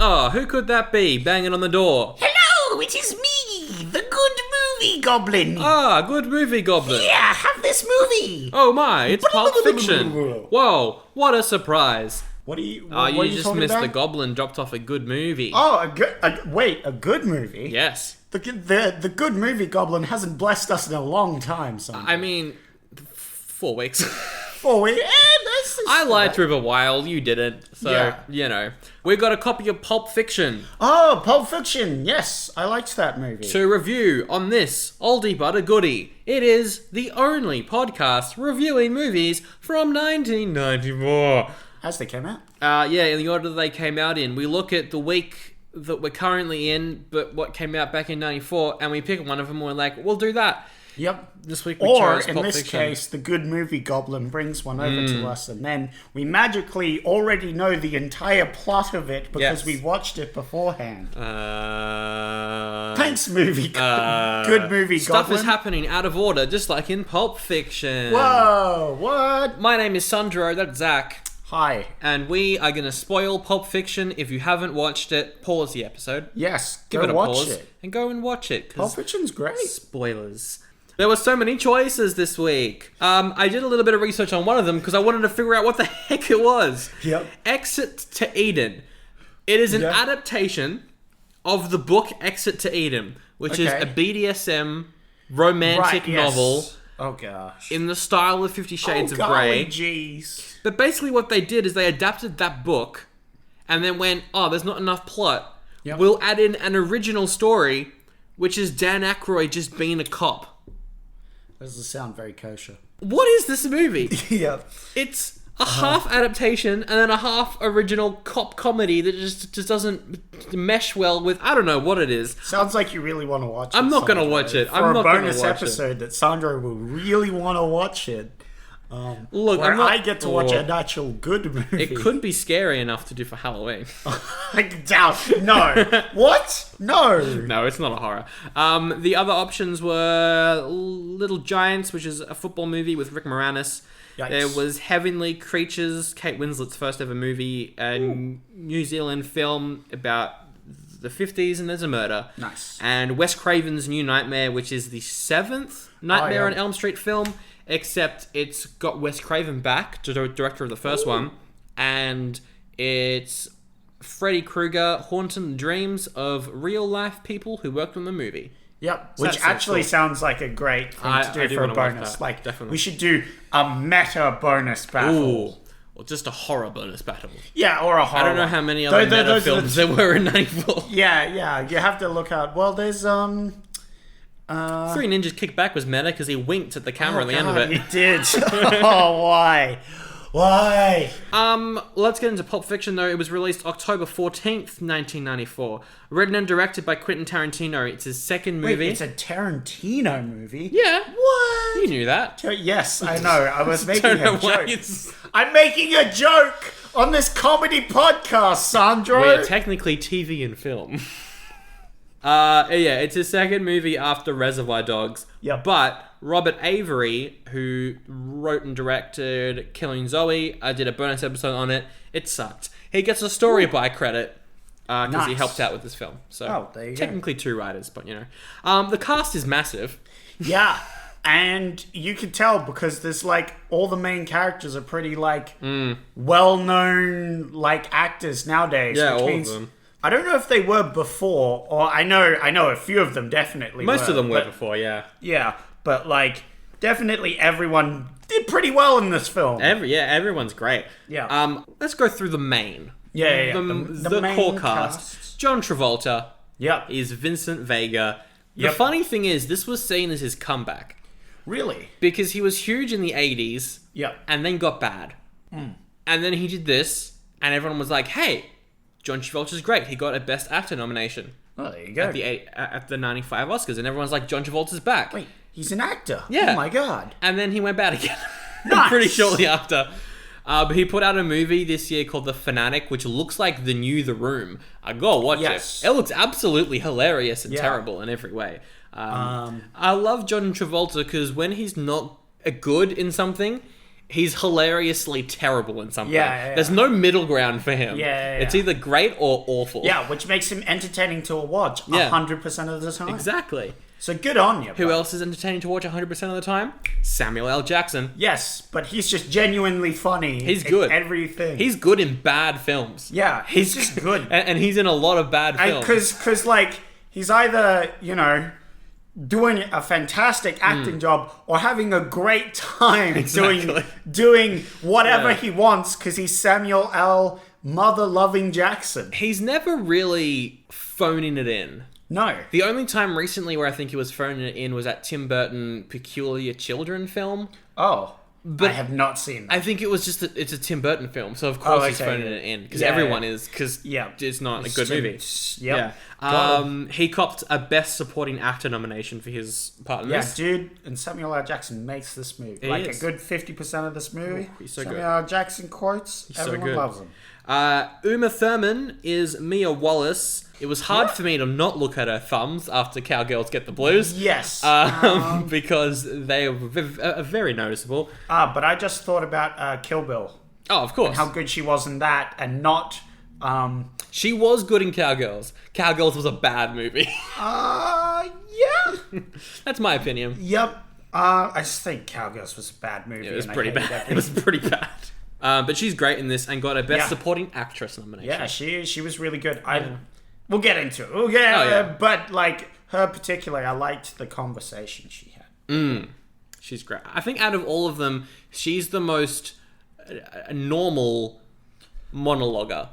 Oh, who could that be banging on the door? Hello, it is me, the good movie goblin. Ah, good movie, Goblin. Yeah, have this movie. Oh my, it's Pulp Fiction. Whoa, what a surprise. What are you? You just missed the Goblin dropped off a good movie. Oh, a good movie? Yes. The good movie goblin hasn't blessed us in a long time, son. I mean, 4 weeks. 4 weeks? I lied through a while, you didn't. So, Yeah. you know. We got a copy of Pulp Fiction Oh, Pulp Fiction. Yes, I liked that movie. to review on this Oldie but a Goodie. It is the only podcast reviewing movies from 1994. As they came out. Yeah, in the order they came out in. We look at the week that we're currently in, but what came out back in 94, and we pick one of them and we're like, we'll do that. Yep. This week we Or, chose in Pulp this Fiction. case, the good movie goblin brings one over to us, and then we magically already know the entire plot of it because Yes. we watched it beforehand. Thanks, Thanks, movie good movie Stuff goblin. is happening out of order, just like in Pulp Fiction. Whoa, what? My name is Sandro, that's Zach, Hi. and we are going to spoil Pulp Fiction. If you haven't watched it, pause the episode, Yes, give go it a watch pause, it. and go and watch it. 'Cause Pulp Fiction's great. spoilers. There were so many choices this week. I did a little bit of research on one of them because I wanted to figure out what the heck it was. Yep. Exit to Eden. It is an Yep. adaptation of the book Exit to Eden, which is Okay. a BDSM romantic Right, yes. novel Oh, gosh. in the style of 50 Shades of golly Grey. jeez. But basically what they did is they adapted that book and then went, oh, there's not enough plot. Yep. We'll add in an original story, which is Dan Aykroyd just being a cop. Doesn't sound very kosher. What is this movie? Yep. It's a half adaptation and then a half original cop comedy that just doesn't mesh well with, I don't know what it is. Sounds like you really want to watch it. I'm not gonna Sandro. watch it. For I'm not a gonna bonus watch it. episode that Sandro will really want to watch it. Look, Where I'm not, I get to watch an actual good movie. It could be scary enough to do for Halloween. I doubt. No. What? No. No, it's not a horror. The other options were Little Giants, which is a football movie with Rick Moranis. Yikes. There was Heavenly Creatures, Kate Winslet's first ever movie, a New Zealand film about the 50s, and there's a murder. Nice. And Wes Craven's New Nightmare, which is the 7th Nightmare on yeah. Elm Street film, except it's got Wes Craven back, director of the first one, and it's Freddy Krueger haunting the dreams of real-life people who worked on the movie. Yep. So Which that's actually cool. sounds like a great thing I to do do for a wanna watch bonus. that, Like, definitely. we should do a meta bonus battle. Ooh. Or just a horror bonus battle. Yeah, or a horror I don't know one. how many other meta those are films the- there were in 94. Yeah. You have to look out. Well, there's, Three Ninjas Kick Back was meta because he winked at the camera at the end of it. He did. Oh, why? Why? Let's get into Pulp Fiction though. It was released October 14th, 1994. Written and directed by Quentin Tarantino. It's his second movie. Wait, it's a Tarantino movie? Yeah. What? You knew that. Yes, I know. I was making Don't know a why joke. it's... I'm making a joke on this comedy podcast, Sandro. We're technically TV and film. Yeah, it's his second movie after Reservoir Dogs. Yep. But Robert Avery, who wrote and directed Killing Zoe, I did a bonus episode on it. It sucked. He gets a story by credit because he Nice. helped out with this film. So Oh, there you go. technically 2 writers, but you know. The cast is massive. Yeah, and you can tell because there's like all the main characters are pretty like well-known like actors nowadays. Yeah, which all of means, them. I don't know if they were before, or I know a few of them definitely. Most of them were but- before, yeah. Yeah, but like definitely everyone did pretty well in this film. Everyone's great. Yeah. Let's go through the main. Yeah. The The main core cast. cast. John Travolta Yep. is Vincent Vega. The Yep. funny thing is, this was seen as his comeback Really? because he was huge in the 80s Yep. and then got bad. And then he did this, and everyone was like, hey, John Travolta's great. He got a Best Actor nomination Oh, there you go. at the 95 Oscars, and everyone's like, John Travolta's back. Wait, he's an actor. Yeah. Oh my god. And then he went bad again. Nice. Pretty shortly after. But he put out a movie this year called The Fanatic, which looks like the new The Room. Go watch Yes. it. It looks absolutely hilarious and Yeah. terrible in every way. I love John Travolta because when he's not good in something, he's hilariously terrible in something. Yeah. There's no middle ground for him. Yeah. It's either great or awful. Yeah, which makes him entertaining to watch 100% of the time. Exactly. So good on you. Who else is entertaining to watch 100% of the time? Samuel L. Jackson. Yes, but he's just genuinely funny. He's good. In everything. He's good in bad films. Yeah, he's just good. And he's in a lot of bad films. Because, like, he's either, doing a fantastic acting job or having a great time doing whatever he wants because he's Samuel L. Mother-loving Jackson. He's never really phoning it in. No. The only time recently where I think he was phoning it in was that Tim Burton Peculiar Children film. Oh. But I have not seen that. I think it was just it's a Tim Burton film, so of course he's phoning it in because everyone is because it's not a good movie. Yep. Yeah. He copped a Best Supporting Actor nomination for his part in this. Yeah, dude, and Samuel L. Jackson makes this movie. A good 50% of this movie. He's so Samuel L. Jackson quotes. Everyone loves him. Uma Thurman is Mia Wallace. It was hard for me to not look at her thumbs after Cowgirls Get the Blues. Yes. Because they are very noticeable. But I just thought about Kill Bill. Oh, of course. And how good she was in that and not... She was good in Cowgirls. Cowgirls was a bad movie. Yeah. That's my opinion. Yep. I just think Cowgirls was a bad movie. It was pretty bad. It was pretty bad. But she's great in this and got a Best Supporting Actress nomination. Yeah, she was really good. We'll get into it. We'll get but like her particularly, I liked the conversation she had. She's great. I think out of all of them, she's the most normal monologuer.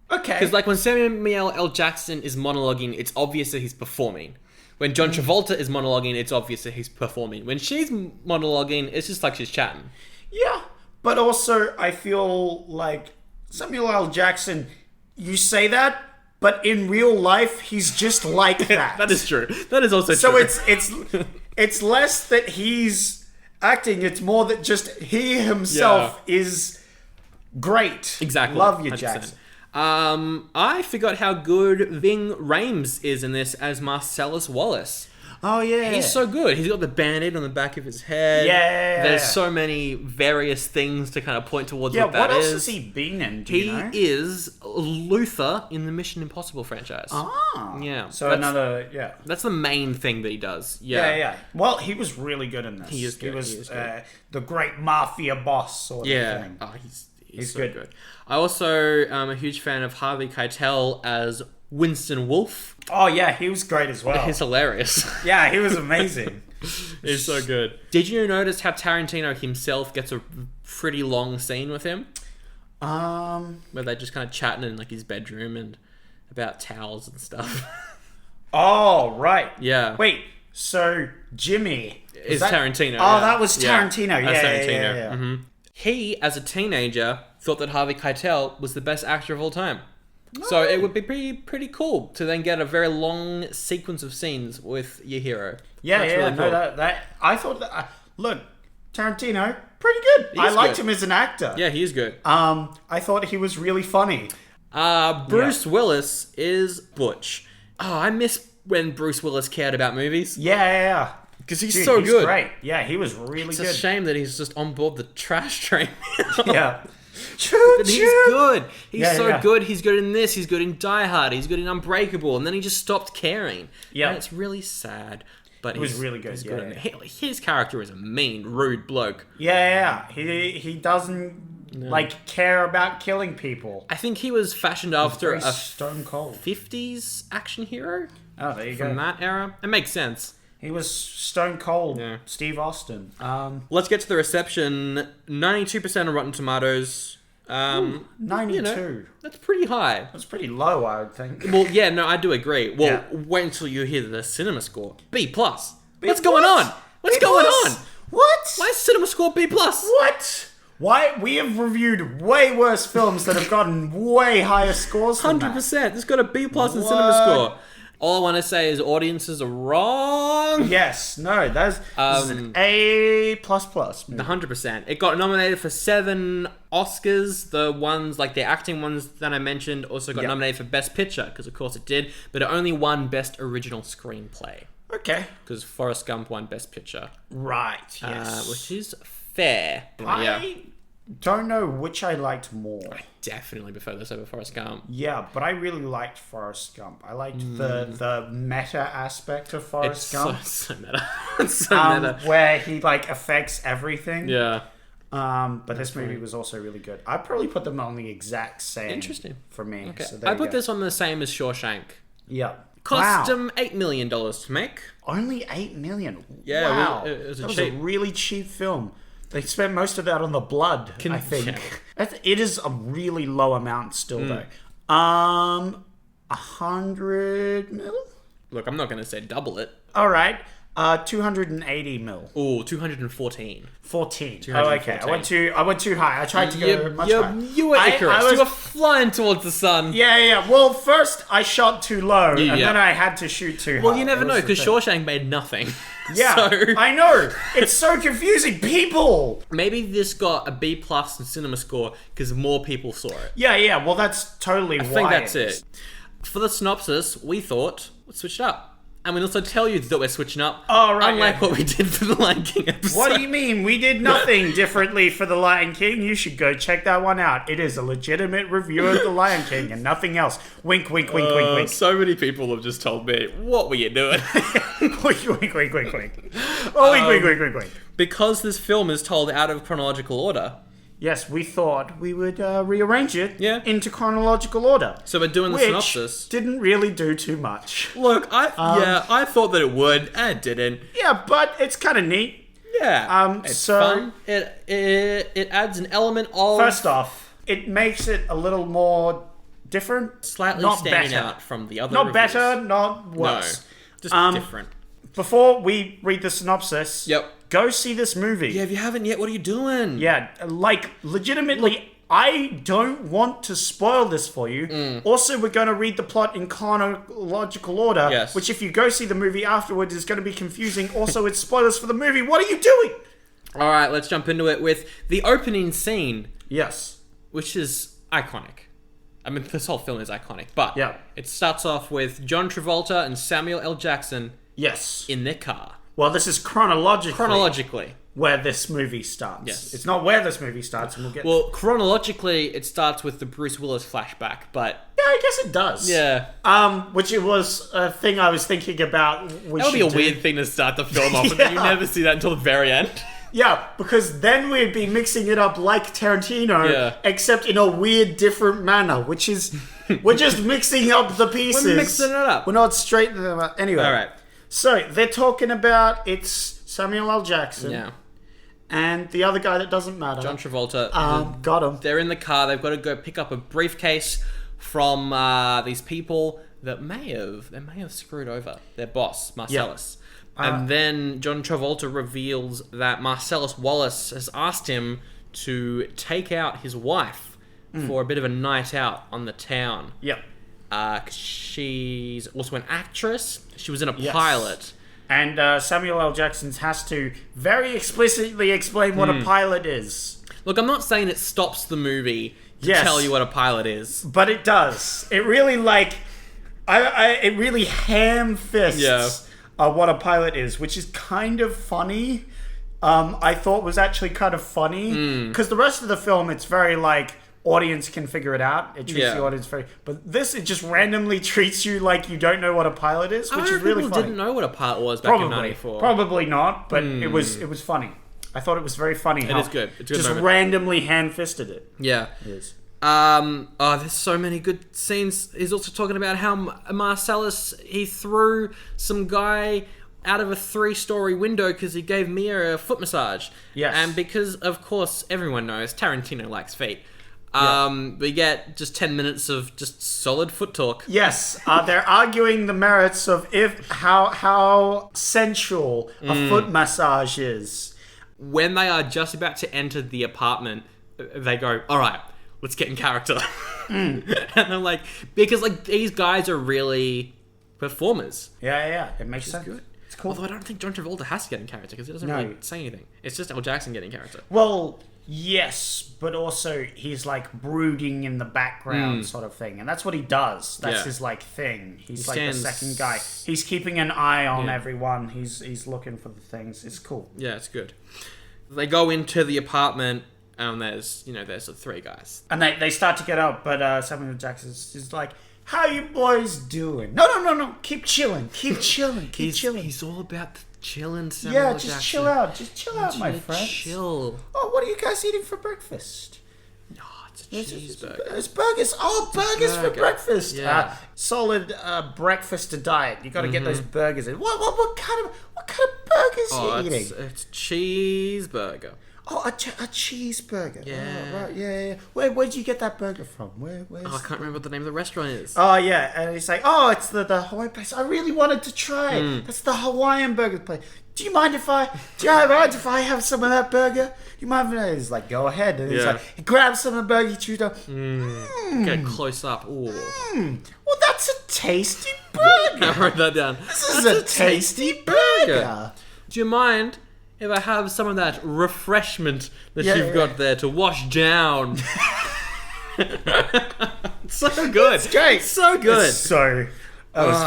Okay. Because like when Samuel L. Jackson is monologuing, it's obvious that he's performing. When John Travolta is monologuing, it's obvious that he's performing. When she's monologuing, it's just like she's chatting. Yeah. But also, I feel like Samuel L. Jackson, you say that, but in real life, he's just like that. That is true. That is also true. So it's less that he's acting, it's more that just he himself is great. Exactly. Love you, 100%. Jackson. I forgot how good Ving Rhames is in this as Marcellus Wallace. Oh, yeah. He's so good. He's got the band-aid on the back of his head. Yeah. There's so many various things to kind of point towards what that is. What else has he been in, do you know? He is Luther in the Mission Impossible franchise. Ah. Yeah. So That's the main thing that he does. Yeah. Well, he was really good in this. He is good. He was the great mafia boss sort of thing. Oh, he's so good. I also am a huge fan of Harvey Keitel as Winston Wolfe. Oh, yeah, he was great as well. He's hilarious. Yeah, he was amazing. He's so good. Did you notice how Tarantino himself gets a pretty long scene with him? Where they're just kind of chatting in like his bedroom and about towels and stuff. Oh, right. Yeah. Wait, so Jimmy... Is Tarantino. Oh, that was Tarantino. That's Yeah. Tarantino. Mm-hmm. He, as a teenager, thought that Harvey Keitel was the best actor of all time. So it would be pretty cool to then get a very long sequence of scenes with your hero. Yeah, That's yeah. really cool. No, I thought that... look, Tarantino, pretty good. I liked him as an actor. Yeah, he is good. I thought he was really funny. Bruce Willis is Butch. Oh, I miss when Bruce Willis cared about movies. Yeah. Because he's so good. Great. Yeah, he was really good. It's a shame that he's just on board the trash train. Yeah. But he's good. He's so good. He's good in this. He's good in Die Hard. He's good in Unbreakable. And then he just stopped caring. Yeah. And it's really sad. But he was really good. He's good. His character is a mean, rude bloke. Yeah. He doesn't care about killing people. I think he was fashioned after a Stone Cold 50s action hero. Oh, there you go. From that era. It makes sense. He was Stone Cold, Steve Austin. Let's get to the reception. 92% on Rotten Tomatoes. 92. That's pretty high. That's pretty low, I would think. Well, yeah, no, I do agree. Well, wait until you hear the cinema score. B+. What's going on? What's going on? What? Why is cinema score B+? What? Why? We have reviewed way worse films that have gotten way higher scores than 100%. It's got a B+ in cinema score. All I want to say is audiences are wrong. Yes. No, this is an A++. 100%. It got nominated for 7 Oscars. The ones, like the acting ones that I mentioned, also got nominated for Best Picture, because of course it did. But it only won Best Original Screenplay. Okay. Because Forrest Gump won Best Picture. Right, yes. Which is fair. I don't know which I liked more. I definitely prefer this over Forrest Gump. Yeah, but I really liked Forrest Gump. I liked the meta aspect of Forrest Gump. So meta. It's so meta. Where he like affects everything. Yeah. But this movie was also really good. I'd probably put them on the exact same. Interesting. For me. Okay. So I put this on the same as Shawshank. Yeah. Cost them $8 million to make. Only $8 million. Yeah, wow. it was that was a really cheap film. They spent most of that on the blood, I think. Yeah. It is a really low amount still, though. 100 mil? Look, I'm not going to say double it. All right. 280 mil. Ooh, 214. 14. Oh, okay. I went too high. I tried to go much higher. You were Icarus. You were flying towards the sun. Yeah. Well, first I shot too low, and then I had to shoot too high. Well, you never know, because Shawshank made nothing. Yeah, so... I know. It's so confusing. People! Maybe this got a B+ in cinema score because more people saw it. Yeah. Well, that's totally why. I think that's it. For the synopsis, we thought, let's switch it up. And we'll also tell you that we're switching up. Oh, right. Unlike what we did for the Lion King episode. What do you mean? We did nothing differently for the Lion King. You should go check that one out. It is a legitimate review of the Lion King and nothing else. Wink, wink, wink, wink, wink. So many people have just told me, what were you doing? Wink, wink, wink, wink, wink. Oh, wink, wink, wink, wink, wink. Because this film is told out of chronological order. Yes, we thought we would rearrange it into chronological order. So we're doing the synopsis. Didn't really do too much. Look, I thought that it would, and it didn't. Yeah, but it's kind of neat. Yeah, it's fun. It adds an element of... First off, it makes it a little more different. Slightly not standing better. out from the other Not reviews. better, not worse. No, just different. Before we read the synopsis, go see this movie. Yeah, if you haven't yet, what are you doing? Yeah, like, legitimately, I don't want to spoil this for you. Also, we're going to read the plot in chronological order, which if you go see the movie afterwards is going to be confusing. Also, it's spoilers for the movie. What are you doing? All right, let's jump into it with the opening scene. Yes. Which is iconic. I mean, this whole film is iconic, but it starts off with John Travolta and Samuel L. Jackson in their car. Well, this is chronologically where this movie starts. Yes. It's not where this movie starts, and we'll get... Well, chronologically, it starts with the Bruce Willis flashback, but... Yeah, I guess it does. Yeah. Which it was a thing I was thinking about. That would be a weird thing to start the film off with, and you never see that until the very end. Yeah, because then we'd be mixing it up like Tarantino, except in a weird, different manner, which is... We're just mixing up the pieces. We're mixing it up. We're not straightening them up. Anyway. All right. So, they're talking about... It's Samuel L. Jackson. Yeah. And the other guy that doesn't matter. John Travolta. Got him. They're in the car. They've got to go pick up a briefcase from these people that may have screwed over their boss, Marcellus. And then John Travolta reveals that Marcellus Wallace has asked him to take out his wife for a bit of a night out on the town. Yep. 'Cause she's also an actress. She was in a pilot. And Samuel L. Jackson has to very explicitly explain what a pilot is. Look, I'm not saying it stops the movie to tell you what a pilot is. But it does. It really, it really ham-fists what a pilot is, which is kind of funny. I thought was actually kind of funny. Because the rest of the film, it's very, audience can figure it out. It treats the audience very... But this, it just randomly treats you like you don't know what a pilot is, which is really funny. People didn't know what a pilot was back in 94. Probably not, but it was funny. I thought it was very funny. It is good. It's a good just moment. randomly hand-fisted it. Yeah. It is. There's so many good scenes. He's also talking about how Marcellus, he threw some guy out of a 3-story window because he gave Mia a foot massage. Yes. And because, of course, everyone knows Tarantino likes feet. We get just 10 minutes of just solid foot talk. Yes, they're arguing the merits of how sensual a foot massage is. When they are just about to enter the apartment, they go, all right, let's get in character. And they're like, because these guys are really performers. Yeah, it makes sense. Good. It's cool. Although I don't think John Travolta has to get in character because he doesn't really say anything. It's just L. Jackson getting character. Well, yes, but also he's brooding in the background sort of thing. And that's what he does. That's his thing. He's the second guy. He's keeping an eye on everyone. He's looking for the things. It's cool. Yeah, it's good. They go into the apartment, and there's the three guys. And they start to get up, but Samuel Jackson's is like, how you boys doing? No. Keep chilling. Keep chilling. He's all about the chilling, Samuel Jackson. Just chill out. Just chill out, my friends. Chill. Oh, what are you guys eating for breakfast? Oh, it's a cheeseburger. It's burgers. Oh, burgers for breakfast. Yeah. Solid breakfast to diet. You got to get those burgers in. What kind of burgers are you eating? It's cheeseburger. Oh, a cheeseburger. Yeah. Oh, right. Yeah. Where'd you get that burger from? Where's I can't remember what the name of the restaurant is. Oh, yeah. And he's like, oh, it's the Hawaiian place. I really wanted to try. That's the Hawaiian burger place. Do you mind if I have some of that burger? Do you mind if he's like, go ahead. And he's like, he grabs some of the burger, he chews up. Get close up. Ooh. Well, that's a tasty burger. I wrote that down. This is a tasty burger. Do you mind if I have some of that refreshment that you've got there to wash down? So good. It's great. So good. That was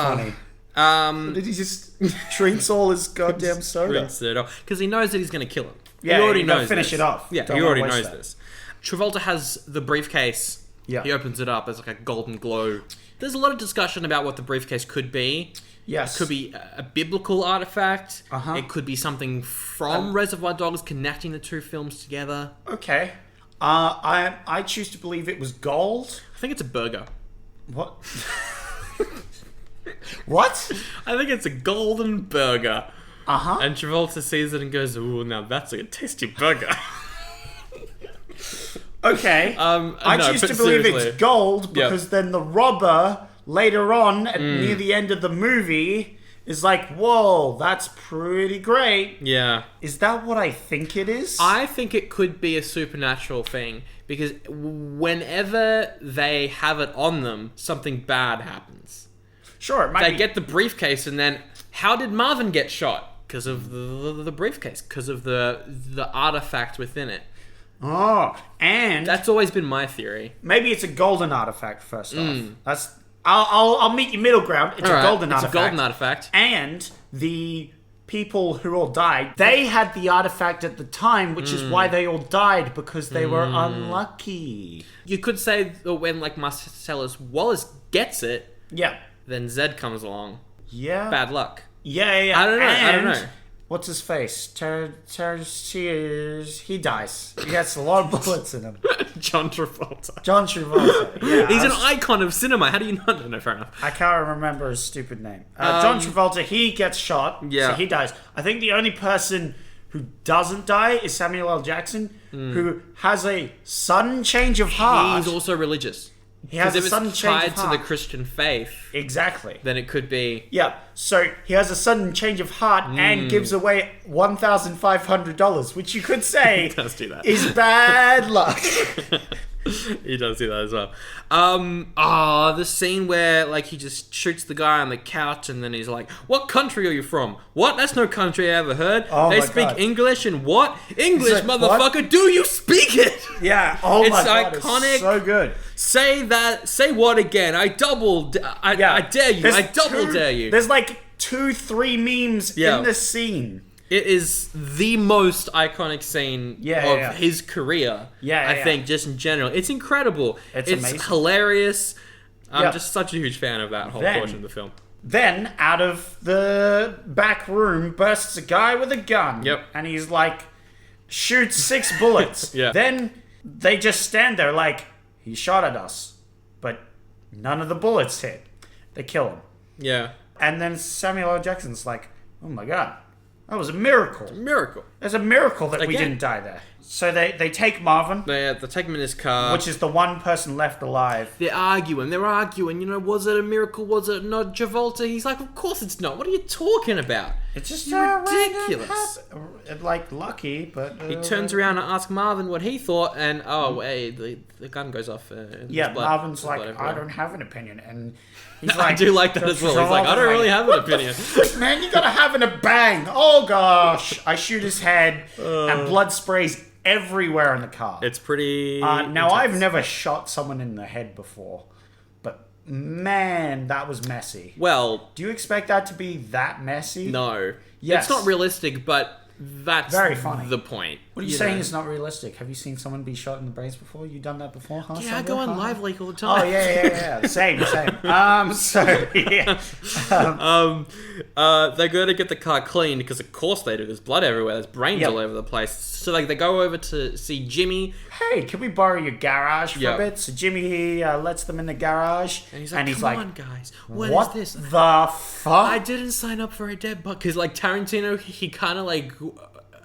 funny. Did he just drinks all his goddamn soda? Drinks it all. Because he knows that he's going to kill him. Yeah, he already knows finish this. it off. Yeah, Don't he already wanna waste knows that. this. Travolta has the briefcase. Yeah. He opens it up. There's like a golden glow. There's a lot of discussion about what the briefcase could be. Yes. It could be a biblical artifact. Uh-huh. It could be something from Reservoir Dogs connecting the two films together. Okay. I choose to believe it was gold. I think it's a burger. What? What? I think it's a golden burger. Uh-huh. And Travolta sees it and goes, ooh, now that's a tasty burger. Okay. I choose to believe it's gold because then the robber later on near the end of the movie is like, whoa, that's pretty great. Yeah. Is that what I think it is? I think it could be a supernatural thing because whenever they have it on them, something bad happens. Sure, it might They be. get the briefcase and then how did Marvin get shot? Because of the briefcase, because of the artifact within it. Oh, and That's always been my theory. maybe it's a golden artifact first off. That's I'll meet you middle ground. It's a golden artifact. It's a golden artifact. And the people who all died, they had the artifact at the time, which is why they all died, because they were unlucky. You could say that when like Marcellus Wallace gets it, Yeah. then Zed comes along. Yeah. Bad luck. Yeah. I don't know. What's his face? Cheers. He dies. He gets a lot of bullets in him. John Travolta. John Travolta. Yeah, He's an icon of cinema. How do you not know? Fair enough. I can't remember his stupid name. John Travolta, he gets shot. Yeah. So he dies. I think the only person who doesn't die is Samuel L. Jackson, who has a sudden change of heart. He's also religious. He has a If sudden it's change tied of to heart. the Christian faith, Exactly. then it could be. Yeah. So he has a sudden change of heart and gives away $1,500, which you could say He does do that. is bad luck. He does do that as well. The scene where like he just shoots the guy on the couch and then he's like, "What country are you from? What? That's no country I ever heard. Oh they my speak God. English and what? English, like, motherfucker. what? Do you speak it? Yeah. Oh It's my God. iconic. It's so good. Say that. Say what again? I dare you. There's I double dare you." There's like 2-3 memes Yeah. in this scene. It is the most iconic scene of his career. I think, just in general. It's incredible. It's amazing. Hilarious. I'm Yeah. just such a huge fan of that whole Then- portion of the film. Then, out of the back room bursts a guy with a gun. Yep. And he's like, shoots 6 bullets. Yeah. Then they just stand there like, he shot at us. But none of the bullets hit. They kill him. Yeah. And then Samuel L. Jackson's like, oh my God, that was a miracle. Miracle. There's a miracle that we Again. didn't die there. So they take Marvin, They take him in his car. which is the one person left alive. They're arguing. Was it a miracle? Was it not? Travolta, he's like, of course it's not. What are you talking about? It's just ridiculous. Like lucky, but He turns around and asks Marvin what he thought, and the gun goes off. yeah, blood. Marvin's There's blood like, everywhere. I don't have an opinion, and he's like, I do like that as well. He's like, I don't really have an opinion. Man, you gotta have a bang. Oh gosh, I shoot his head, and blood sprays everywhere in the car. It's pretty. Now intense. I've never shot someone in the head before, but man, that was messy. Well, Do you expect that to be that messy? no. Yes. It's not realistic, but that's Very funny. the point. What are you saying is not realistic? Have you seen someone be shot in the brains before? You done that before, huh? Yeah, I go on Live Leak all the Oh, time. yeah. Same. So, yeah. They go to get the car cleaned because of course they do. There's blood everywhere. There's brains all over the place. So like they go over to see Jimmy. Hey, can we borrow your garage for a bit? So Jimmy lets them in the garage. And he's like, come on, guys. What is this? the fuck? I didn't sign up for a dead bug. Because like Tarantino, he kind of like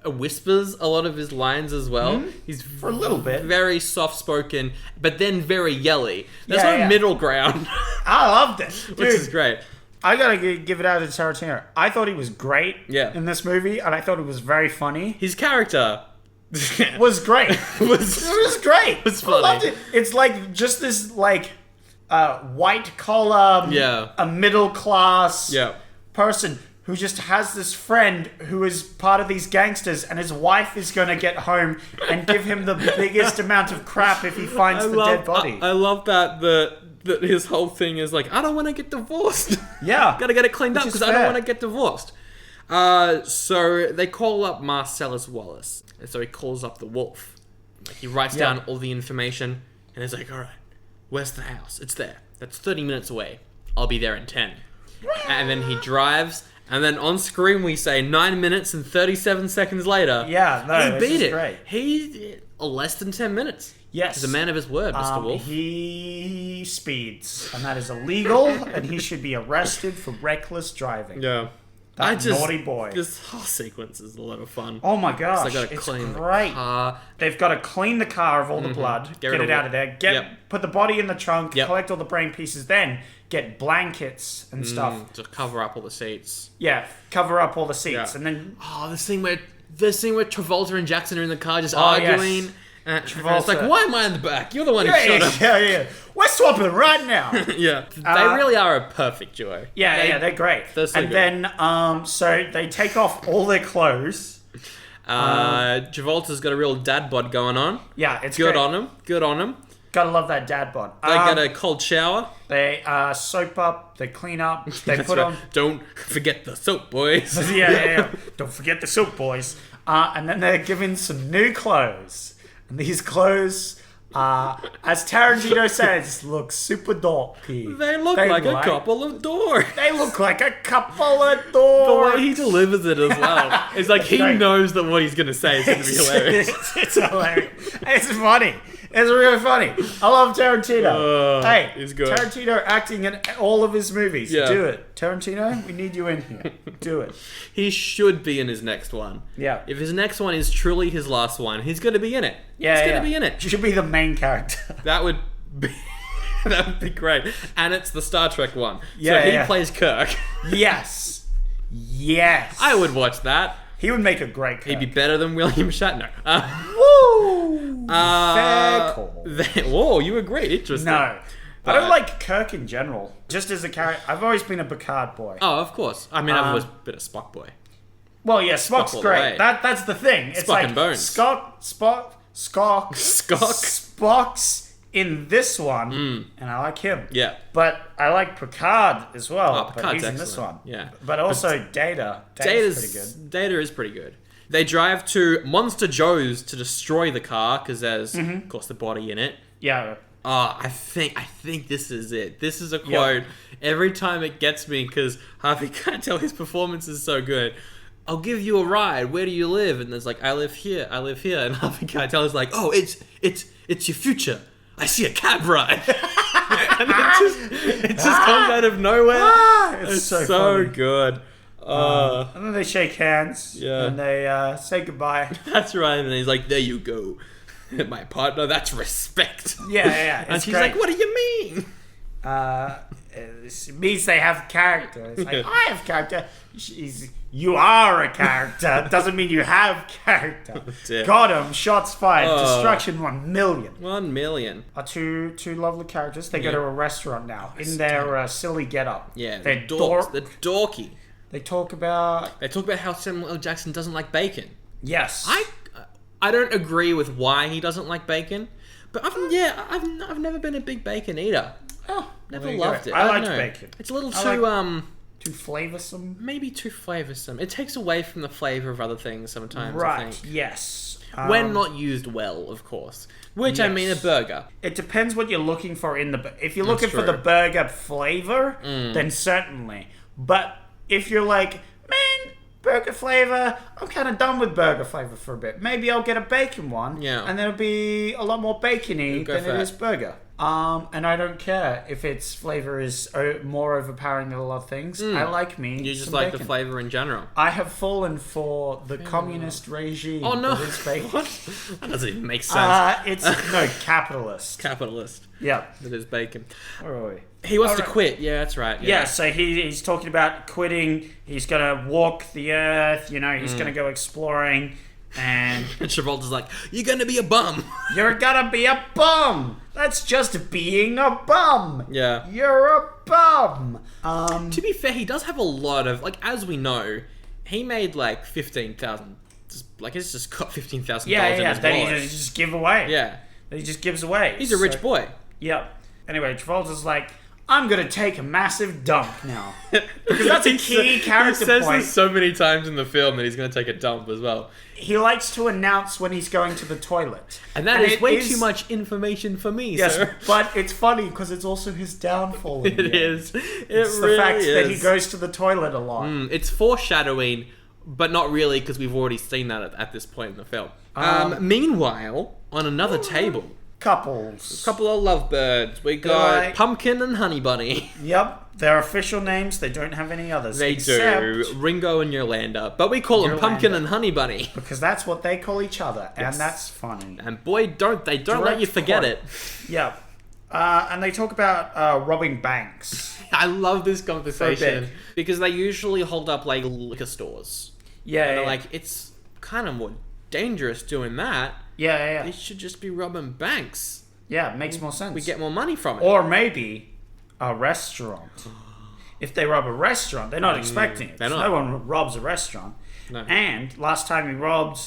whispers a lot of his lines as well. He's for a little bit very soft-spoken, but then very yelly. There's no middle ground. I loved it, dude. Which is great. I gotta give it out to Tarantino. I thought he was great in this movie, and I thought it was very funny. His character was great. It was great. It was funny. I loved it. It's like just this like white collar, a middle class person who just has this friend who is part of these gangsters, and his wife is going to get home and give him the biggest amount of crap if he finds the dead body. I love that that his whole thing is like, I don't want to get divorced. Yeah. Gotta get it cleaned up because I don't want to get divorced. So they call up Marcellus Wallace. And so he calls up the wolf. Like, he writes down all the information, and he's like, all right, where's the house? It's there. That's 30 minutes away. I'll be there in 10. And then he drives... And then on screen we say 9 minutes and 37 seconds later. Yeah, no, he beat it. Great. He less than 10 minutes. Yes, he's a man of his word, Mr. Wolf. He speeds, and that is illegal, and he should be arrested for reckless driving. Yeah, naughty boy. This whole sequence is a lot of fun. Oh my gosh, it's great. They've got to clean the car of all the blood, get it out of there, put the body in the trunk, collect all the brain pieces, then get blankets and stuff to cover up all the seats. Yeah, cover up all the seats, and then this scene where Travolta and Jackson are in the car just arguing. Yes. Travolta. It's like, why am I in the back? You're the one who shot him. Yeah. We're swapping right now. Yeah, they really are a perfect duo. Yeah, they're great. They're so good. Then, so they take off all their clothes. Travolta's got a real dad bod going on. Yeah, it's good great. on him. Good on him. Gotta love that dad bod. They get a cold shower. They soap up. They clean up. They put on. Don't forget the soap, boys. Yeah. Don't forget the soap, boys. And then they're given some new clothes. And these clothes, as Tarantino says, look super dorky. They look like a couple of dorks. They look like a couple of dorks. The way he delivers it as well. It's like he knows that what he's going to say is going to be hilarious. It's hilarious. It's funny. It's really funny. I love Tarantino. Hey, he's good. Tarantino acting in all of his movies. Yeah. Do it. Tarantino, we need you in here. Do it. He should be in his next one. Yeah. If his next one is truly his last one, he's going to be in it. Yeah, he's going to be in it. He should be the main character. That would be great. And it's the Star Trek one. Yeah, so he plays Kirk. Yes. I would watch that. He would make a great Kirk. He'd be better than William Shatner. Woo! Fair call. Whoa, you agree. Interesting. No. I don't like Kirk in general. Just as a character. I've always been a Picard boy. Oh, of course. I mean, I've always been a Spock boy. Well, yeah, Spock's great. That's the thing. It's Spock like and Bones. Spock's in this one, and I like him. Yeah. But I like Picard as well. Oh, but he's in this one. Yeah. But also Data. Data's pretty good. Data is pretty good. They drive to Monster Joe's to destroy the car because there's, of course, the body in it. Yeah. I think this is it. This is a quote. Every time it gets me because Harvey Keitel, his performance is so good. I'll give you a ride. Where do you live? And there's like, I live here. And Harvey Keitel is like, oh, it's your future. I see a cab ride. And it just comes out of nowhere. It's so good. And then they shake hands. Yeah. And they say goodbye. That's right. And he's like, there you go. My partner, that's respect. Yeah. And she's like, what do you mean? It means they have character. It's like, I have character. You are a character. Doesn't mean you have character. Got him. Shots fired. Destruction 1 million. 1 million. Two lovely characters. They go to a restaurant now in their silly getup. Yeah, they're dorky. They talk about how Samuel L. Jackson doesn't like bacon. Yes. I don't agree with why he doesn't like bacon, but I've never been a big bacon eater. Oh, never loved it. I liked bacon. It's a little too Too flavoursome? Maybe too flavoursome. It takes away from the flavour of other things sometimes, I think. Yes. When not used well, of course. Which, I mean, a burger. It depends what you're looking for in the... If you're looking for true. the burger flavour, then certainly. But if you're like, man, burger flavour, I'm kind of done with burger flavour for a bit. Maybe I'll get a bacon one, and then it'll be a lot more bacony than it is burger. And I don't care if its flavour is more overpowering than a lot of things. I like me You just some like bacon. the flavour in general. I have fallen for the communist regime. Oh, no. That is bacon. What? That doesn't even make sense. It's capitalist. Capitalist. Yeah. That is bacon. Where are we? He wants to quit. Yeah, that's right. Yeah, so he's talking about quitting. He's going to walk the earth. You know, he's going to go exploring. And Travolta's like, you're going to be a bum. You're going to be a bum. That's just being a bum. Yeah. You're a bum. To be fair, he does have a lot of, like, as we know, he made like 15,000. Like, he's just got $15,000 in his wallet. That he just give away. Yeah. That he just gives away. He's a rich boy. Yep. Anyway, Travolta's like, I'm going to take a massive dump now. Because that's a key character He says point. this so many times in the film that he's going to take a dump as well. He likes to announce when he's going to the toilet. And that is way too much information for me, yes, sir. but it's funny because it's also his downfall. In It is. It's really the fact is. that he goes to the toilet a lot. It's foreshadowing, but not really because we've already seen that at this point in the film. Meanwhile, on another table, Couples. a couple of lovebirds. We got like- Pumpkin and Honey Bunny. Yep, they're official names. They don't have any others. They except do. Ringo and Yolanda. But we call them Pumpkin and Honey Bunny. Because that's what they call each other. Yes. And that's funny. And boy, don't let Direct you forget quote. it. Yep. And they talk about robbing banks. I love this conversation. bit. Because they usually hold up like liquor stores. Yeah, And yeah. they're like, it's kind of more dangerous doing that. Yeah. They should just be robbing banks. Yeah, it makes more sense. We get more money from it. Or maybe a restaurant. If they rob a restaurant, they're not expecting it. they're 'cause not. No one robs a restaurant. No. And last time we robbed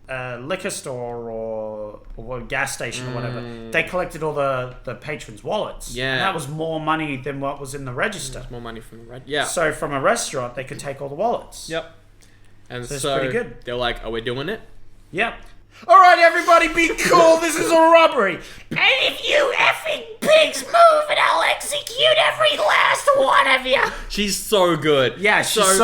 a liquor store or a gas station or whatever, they collected all the patrons' wallets. Yeah. And that was more money than what was in the register. More money from the red. Yeah. So from a restaurant, they could take all the wallets. Yep. And So so, it's pretty good. They're like, are we doing it? Yep. All right, everybody, be cool. This is a robbery. And if you effing pigs move, and I'll execute every last one of you. She's so good. Yeah, she's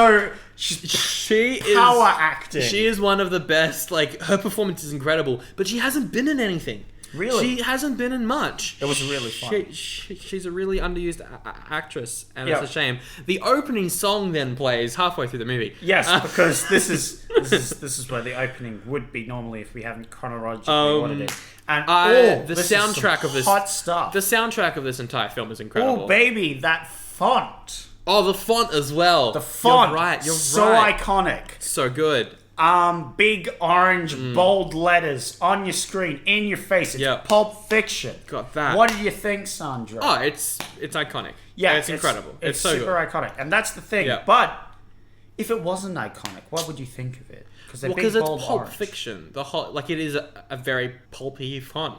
she is power acting. She is one of the best. Like, her performance is incredible, but she hasn't been in anything. Really? She hasn't been in much. It was really fun. She's a really underused actress, and Yeah. it's a shame. The opening song then plays halfway through the movie. Yes, because this is where the opening would be normally if we haven't chronologically what it is. And the this is some soundtrack of this hot stuff. The soundtrack of this entire film is incredible. Oh baby, that font. Oh, the font as well. The font. You're right. You're so right. iconic. So good. Big orange bold letters on your screen, in your face. It's Yep. Pulp Fiction. Got that. What did you think, Sandra? Oh, it's iconic. yeah, it's incredible. It's so super good. iconic, and that's the thing. Yeah. But if it wasn't iconic, what would you think of it? Because Because it's Pulp Fiction. The whole it is a very pulpy font.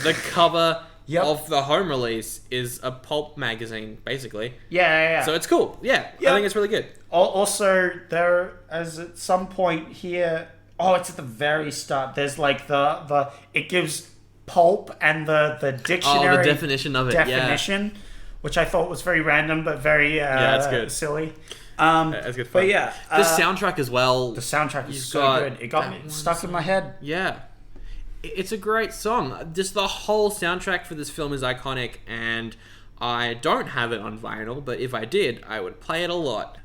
The cover Yep. of the home release is a pulp magazine, basically. Yeah. So it's cool. Yeah, Yep. I think it's really good. Also, there is at some point here. Oh, it's at the very start. There's like the it gives pulp and the dictionary. Oh, the definition of it. definition, which I thought was very random but very that's good. silly. That's good fun. But yeah, the soundtrack as well. the soundtrack is You've so got good. It got that me one stuck in my head. Yeah. It's a great song. Just the whole soundtrack for this film is iconic, and I don't have it on vinyl, but if I did, I would play it a lot.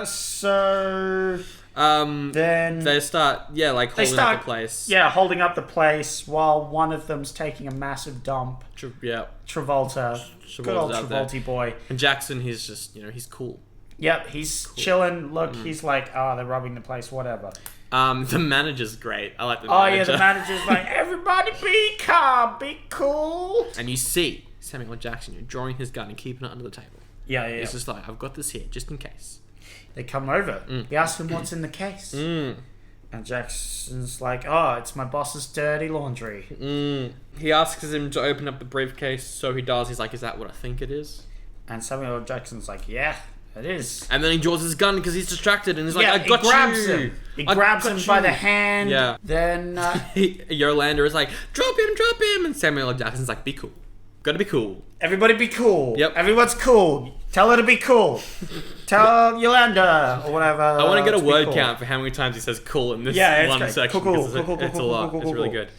So then They start, holding up the place. Yeah, holding up the place while one of them's taking a massive dump. Yeah. Travolta, good old out there. Travolta boy. And Jackson, he's just, he's cool. Yep, he's chilling. Look, he's like, they're robbing the place, whatever. The manager's great. I like the Oh manager. yeah, the manager's like, everybody be calm, be cool. And you see Samuel L. Jackson, drawing his gun and keeping it under the table. Yeah. It's just like, I've got this here, just in case. They come over. They ask him what's in the case. And Jackson's like, it's my boss's dirty laundry. He asks him to open up the briefcase, so he does. He's like, is that what I think it is? And Samuel L. Jackson's like, yeah, It is. And then he draws his gun because he's distracted, and he's like, Yeah, I got he grabs you. him. He grabs him by the hand. Yeah. Then Yolander is like, drop him. And Samuel L. Jackson's like, be cool. Gotta be cool. everybody be cool. Yep. Everyone's cool. Tell her to be cool. Tell Yolanda or whatever. I want to get a word cool. count for how many times he says cool in this Yeah, one great. section. Cool, because cool, it's a cool, lot. cool, It's really cool. good.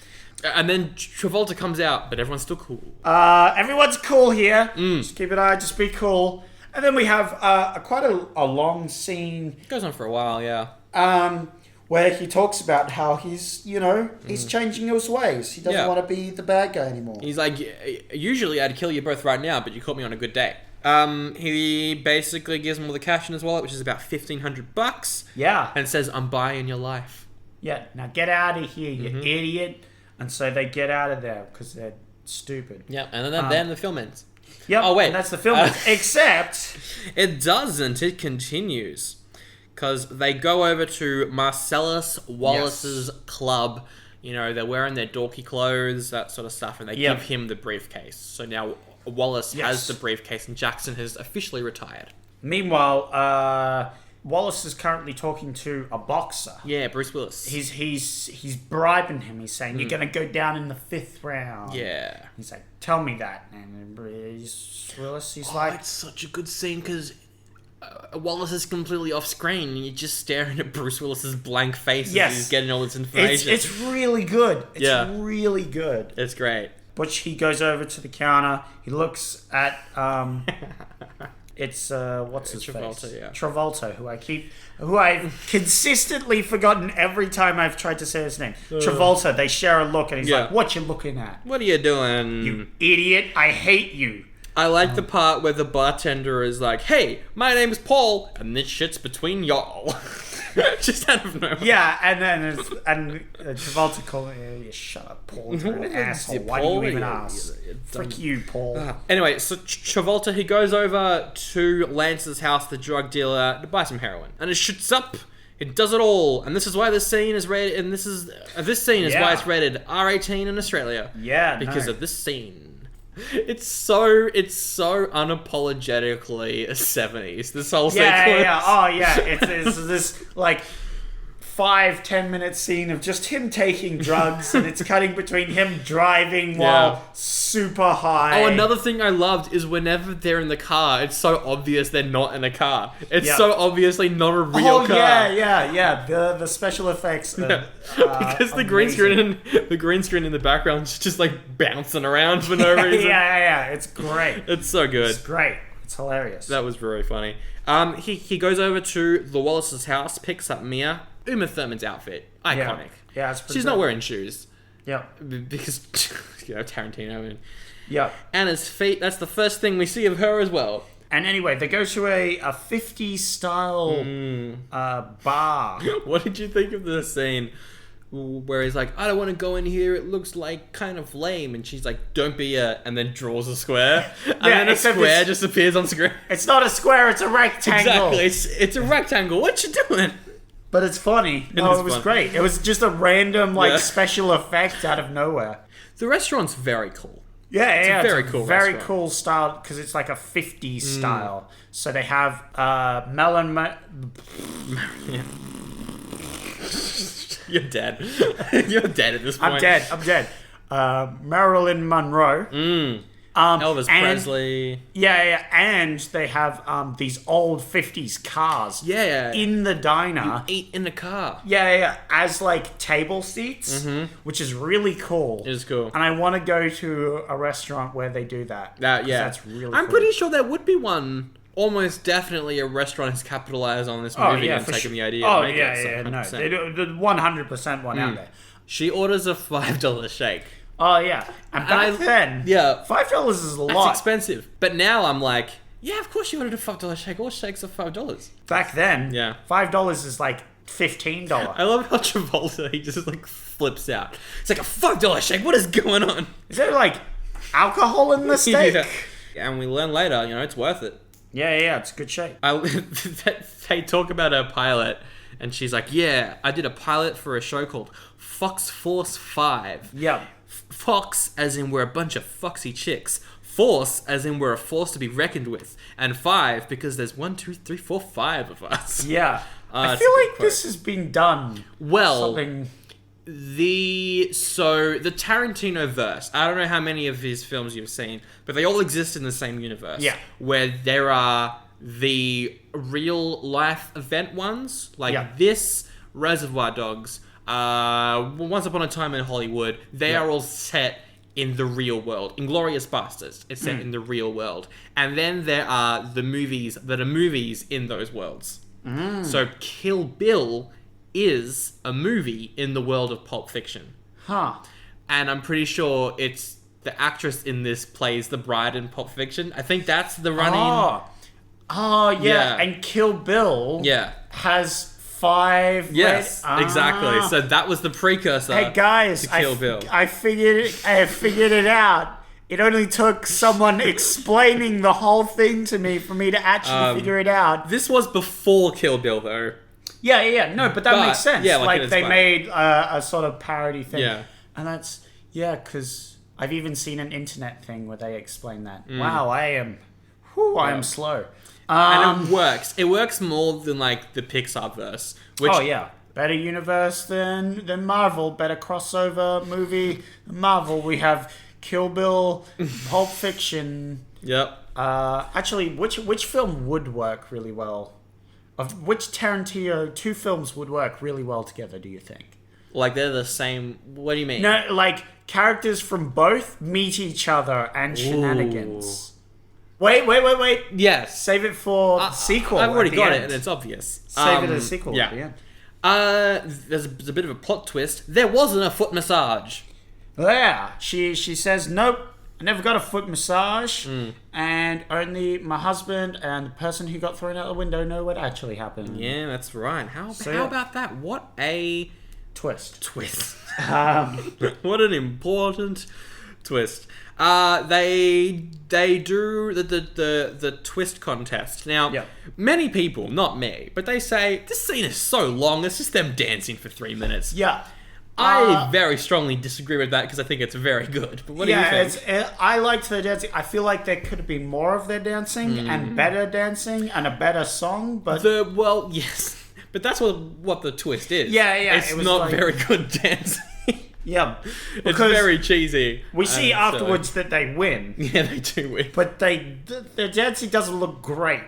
And then Travolta comes out, but everyone's still cool. Everyone's cool here. Just keep an eye. Just be cool. And then we have quite a long scene. It goes on for a while, yeah. Where he talks about how he's, he's changing his ways. He doesn't want to be the bad guy anymore. He's like, usually I'd kill you both right now, but you caught me on a good day. He basically gives them all the cash in his wallet, which is about $1,500. Yeah. And says, I'm buying your life. Yeah, now get out of here, you idiot. And so they get out of there because they're stupid. Yeah, and then the film ends. Yep. Oh, wait. And that's the film. Except... It doesn't. It continues. Because they go over to Marcellus Wallace's club. They're wearing their dorky clothes, that sort of stuff, and they give him the briefcase. So now Wallace has the briefcase, and Jackson has officially retired. Meanwhile, Wallace is currently talking to a boxer. Yeah, Bruce Willis. He's bribing him. He's saying, you're going to go down in the 5th round. Yeah. He's like, tell me that. And Bruce Willis, he's like... It's such a good scene, because... Wallace is completely off screen and you're just staring at Bruce Willis's blank face as he's getting all this information. It's really good. It's really good. It's great. Butch, he goes over to the counter. He looks at it's what's his Travolta, face? yeah. Travolta, who I've consistently forgotten every time I've tried to say his name. Travolta. They share a look and he's like, "What you looking at? What are you doing? You idiot! I hate you." I like the part where the bartender is like, "Hey, my name's Paul, and this shit's between y'all." Just out of nowhere. Yeah, and then Travolta calling you, "Shut up, Paul! You're an asshole. Why do you even ask? Frick you, Paul." Anyway, so Travolta, he goes over to Lance's house, the drug dealer, to buy some heroin, and it shoots up. It does it all, and this is why this scene is rated. And this scene is why it's rated R18 in Australia. Yeah, because of this scene. It's so unapologetically 70s. This whole sequence. Yeah. Oh yeah, it's this like 5-10 minute scene of just him taking drugs, and it's cutting between him driving while super high. Oh, another thing I loved is whenever they're in the car, it's so obvious they're not in a car. It's so obviously not a real car. Yeah. The special effects. Because the green screen in the background is just like bouncing around for no reason. Yeah. It's great. It's so good. It's great. It's hilarious. That was very funny. He goes over to the Wallace's house, picks up Mia. Uma Thurman's outfit, iconic. Yeah, it's pretty She's good. not wearing shoes. Yeah. Because, Tarantino. Yeah. Anna's feet, that's the first thing we see of her as well. And anyway, they go to a 50s style bar. What did you think of the scene where he's like, I don't want to go in here, it looks like kind of lame, and she's like, don't be and then draws a square, and then a square just appears on screen. It's not a square, it's a rectangle. Exactly, it's a rectangle. What you doing? But it's funny. It was great. It was just a random special effect out of nowhere. The restaurant's very cool. Yeah, it's a very cool very restaurant. cool style because it's like a 50s style. So they have melon. You're dead. You're dead at this point. I'm dead. Marilyn Monroe. Elvis Presley. Yeah, and they have these old 50s cars. Yeah. In the diner. You eat in the car. Yeah, as like table seats, which is really cool. It is cool. And I want to go to a restaurant where they do that. That's really I'm cool. pretty sure there would be one. Almost definitely a restaurant has capitalized on this movie and taken the idea to make it. No. They do the 100% one out there. She orders a $5 shake. Oh, yeah. And back then, $5 is a lot. That's expensive. But now I'm like, yeah, of course you ordered a $5 shake. All shakes are $5. Back then, $5 is like $15. I love how Travolta, he just like flips out. It's like a $5 shake. What is going on? Is there like alcohol in the steak? And we learn later, it's worth it. Yeah, it's a good shake. They talk about her pilot, and she's like, yeah, I did a pilot for a show called Fox Force 5. Yeah. Fox, as in we're a bunch of foxy chicks. Force, as in we're a force to be reckoned with. And 5, because there's 1, 2, 3, 4, 5 of us. Yeah. I feel like this has been done. Well, the Tarantino verse, I don't know how many of his films you've seen, but they all exist in the same universe. Yeah. Where there are the real life event ones, like this, Reservoir Dogs, Once Upon a Time in Hollywood, they are all set in the real world. Inglourious Basterds, it's set in the real world. And then there are the movies that are movies in those worlds. So Kill Bill is a movie in the world of Pulp Fiction. Huh. And I'm pretty sure it's the actress in this plays the bride in Pulp Fiction. I think that's the running... Oh, yeah. And Kill Bill has 5... Yes, exactly. So that was the precursor hey guys, to Kill Bill. I figured it out. It only took someone explaining the whole thing to me for me to actually figure it out. This was before Kill Bill, though. Yeah. No, but that makes sense. Yeah, like they made a sort of parody thing. Yeah. And that's... Yeah, because I've even seen an internet thing where they explain that. Wow, I am slow. And it works. It works more than, like, the Pixar verse. Which, better universe than Marvel. Better crossover movie than Marvel. We have Kill Bill, Pulp Fiction. Yep. Actually, which film would work really well? Of which Tarantino 2 films would work really well together, do you think? Like, they're the same... What do you mean? No, like, characters from both meet each other and shenanigans. Wait. Yes. Save it for the sequel. I've already got it, and it's obvious. Save it as a sequel at the end. There's a bit of a plot twist. There wasn't a foot massage. Yeah. She says, nope, I never got a foot massage, and only my husband and the person who got thrown out the window know what actually happened. Yeah, that's right. How about that? What a... Twist. What an important twist. They do the twist contest. Now, many people, not me, but they say, this scene is so long, it's just them dancing for 3 minutes. Yeah. I very strongly disagree with that because I think it's very good. But what do you think? I liked their dancing. I feel like there could have been more of their dancing and better dancing and a better song, but... yes. But that's what the twist is. Yeah. It's not very good dancing. Yeah. It's very cheesy. We see afterwards that they win. Yeah, they do win. But their dancing doesn't look great.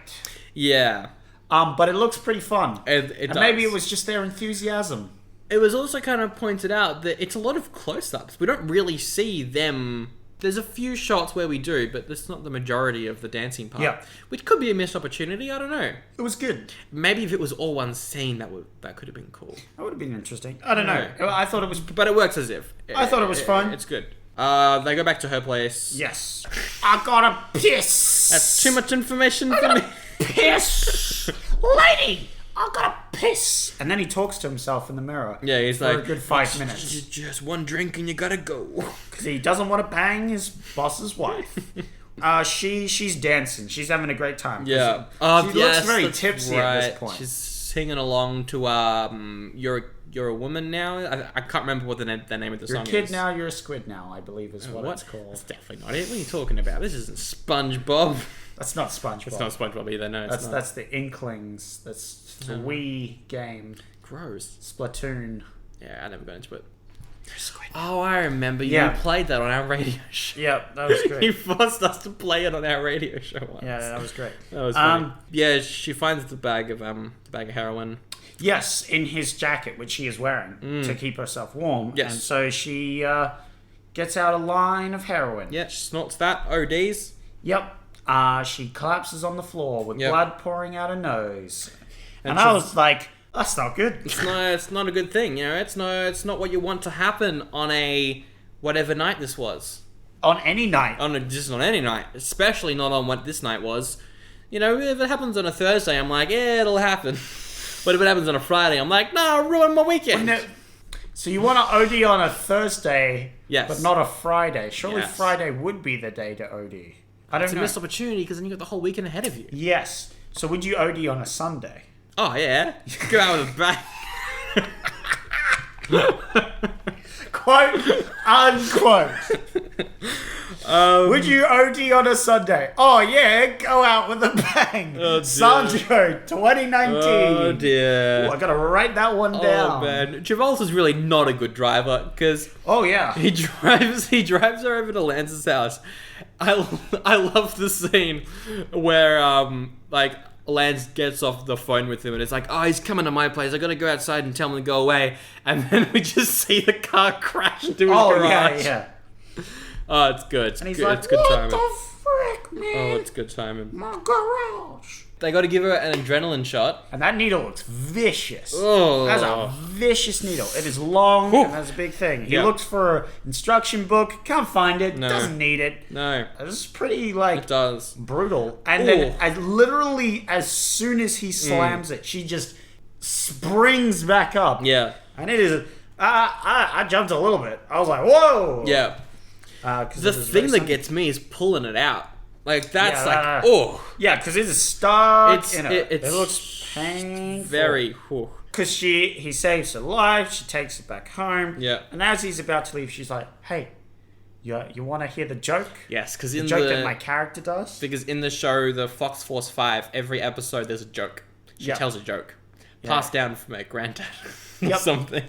Yeah. But it looks pretty fun. And does. Maybe it was just their enthusiasm. It was also kind of pointed out that it's a lot of close-ups. We don't really see them... There's a few shots where we do, but that's not the majority of the dancing part. Yeah. Which could be a missed opportunity, I don't know. It was good. Maybe if it was all one scene, that could have been cool. That would have been interesting. I don't know. I thought it was... But it works as if. I thought it was fun. It's good. They go back to her place. Yes. I gotta piss. That's too much information for me. Piss. Lady, I gotta piss. And then he talks to himself in the mirror. Yeah, he's for like... a good 5 minutes. Just one drink and you gotta go. Because he doesn't want to bang his boss's wife. She's dancing. She's having a great time. Yeah. She looks very tipsy at this point. She's singing along to You're a Woman Now. I can't remember what the name of the song is. You're a kid now, you're a squid now, I believe is what it's called. That's definitely not it. What are you talking about? This isn't SpongeBob. That's not SpongeBob. It's not SpongeBob either, no. That's the Inklings. That's the Wii game. Gross. Splatoon. Yeah, I never got into it. Squid. Oh, I remember. You played that on our radio show. Yeah, that was great. You forced us to play it on our radio show once. Yeah, that was great. That was funny. Yeah, she finds the bag of heroin. Yes, in his jacket, which she is wearing to keep herself warm. Yes. And so she gets out a line of heroin. Yeah, she snorts that. ODs. Yep. She collapses on the floor with blood pouring out her nose. And I was like, that's not good. It's not a good thing, you know. It's not what you want to happen on a whatever night this was. On any night. Just on any night, especially not on what this night was. You know, if it happens on a Thursday, I'm like, yeah, it'll happen. But if it happens on a Friday, I'm like, no, I'll ruin my weekend. So you want to OD on a Thursday, yes, but not a Friday. Surely yes. Friday would be the day to OD. I don't know. It's a missed opportunity because then you got the whole weekend ahead of you. Yes. So would you OD on a Sunday? Oh, yeah. Go out with a bang. Quote, unquote. Would you OD on a Sunday? Oh, yeah, go out with a bang. Oh, dear. Sancho, 2019. Oh, dear. Ooh, I gotta write that one Oh, down. man. Travolta's really not a good driver, because Oh, yeah. he drives her over to Lance's house. I love the scene where, like, Lance gets off the phone with him and it's like, oh, he's coming to my place. I gotta go outside and tell him to go away. And then we just see the car crash into his garage. Yeah. Oh, it's good. It's And he's good. like, It's good what timing. the frick, man? Oh, it's good timing. My garage. They got to give her an adrenaline shot. And that needle looks vicious. Oh, That's a vicious needle. It is long and that's a big thing. He Yeah. looks for an instruction book, can't find it, No. doesn't need it. No, It's pretty, it like, does. brutal. And Ooh. then, literally, as soon as he slams it, she just springs back up. Yeah, And it is... I jumped a little bit. I was like, whoa! yeah. 'Cause The it was thing very that gets me is pulling it out. Like that's Yeah, like, oh, Yeah, because it is stuck It's- in her. it- It it's looks painful. very. Oh. Because he saves her life, she takes it back home. Yeah. And as he's about to leave, she's like, hey, you want to hear the joke? Yes, because The in joke that my character does? because in the show, the Fox Force 5, every episode there's a joke. She Yep. tells a joke, passed down from her granddad or Yep. something.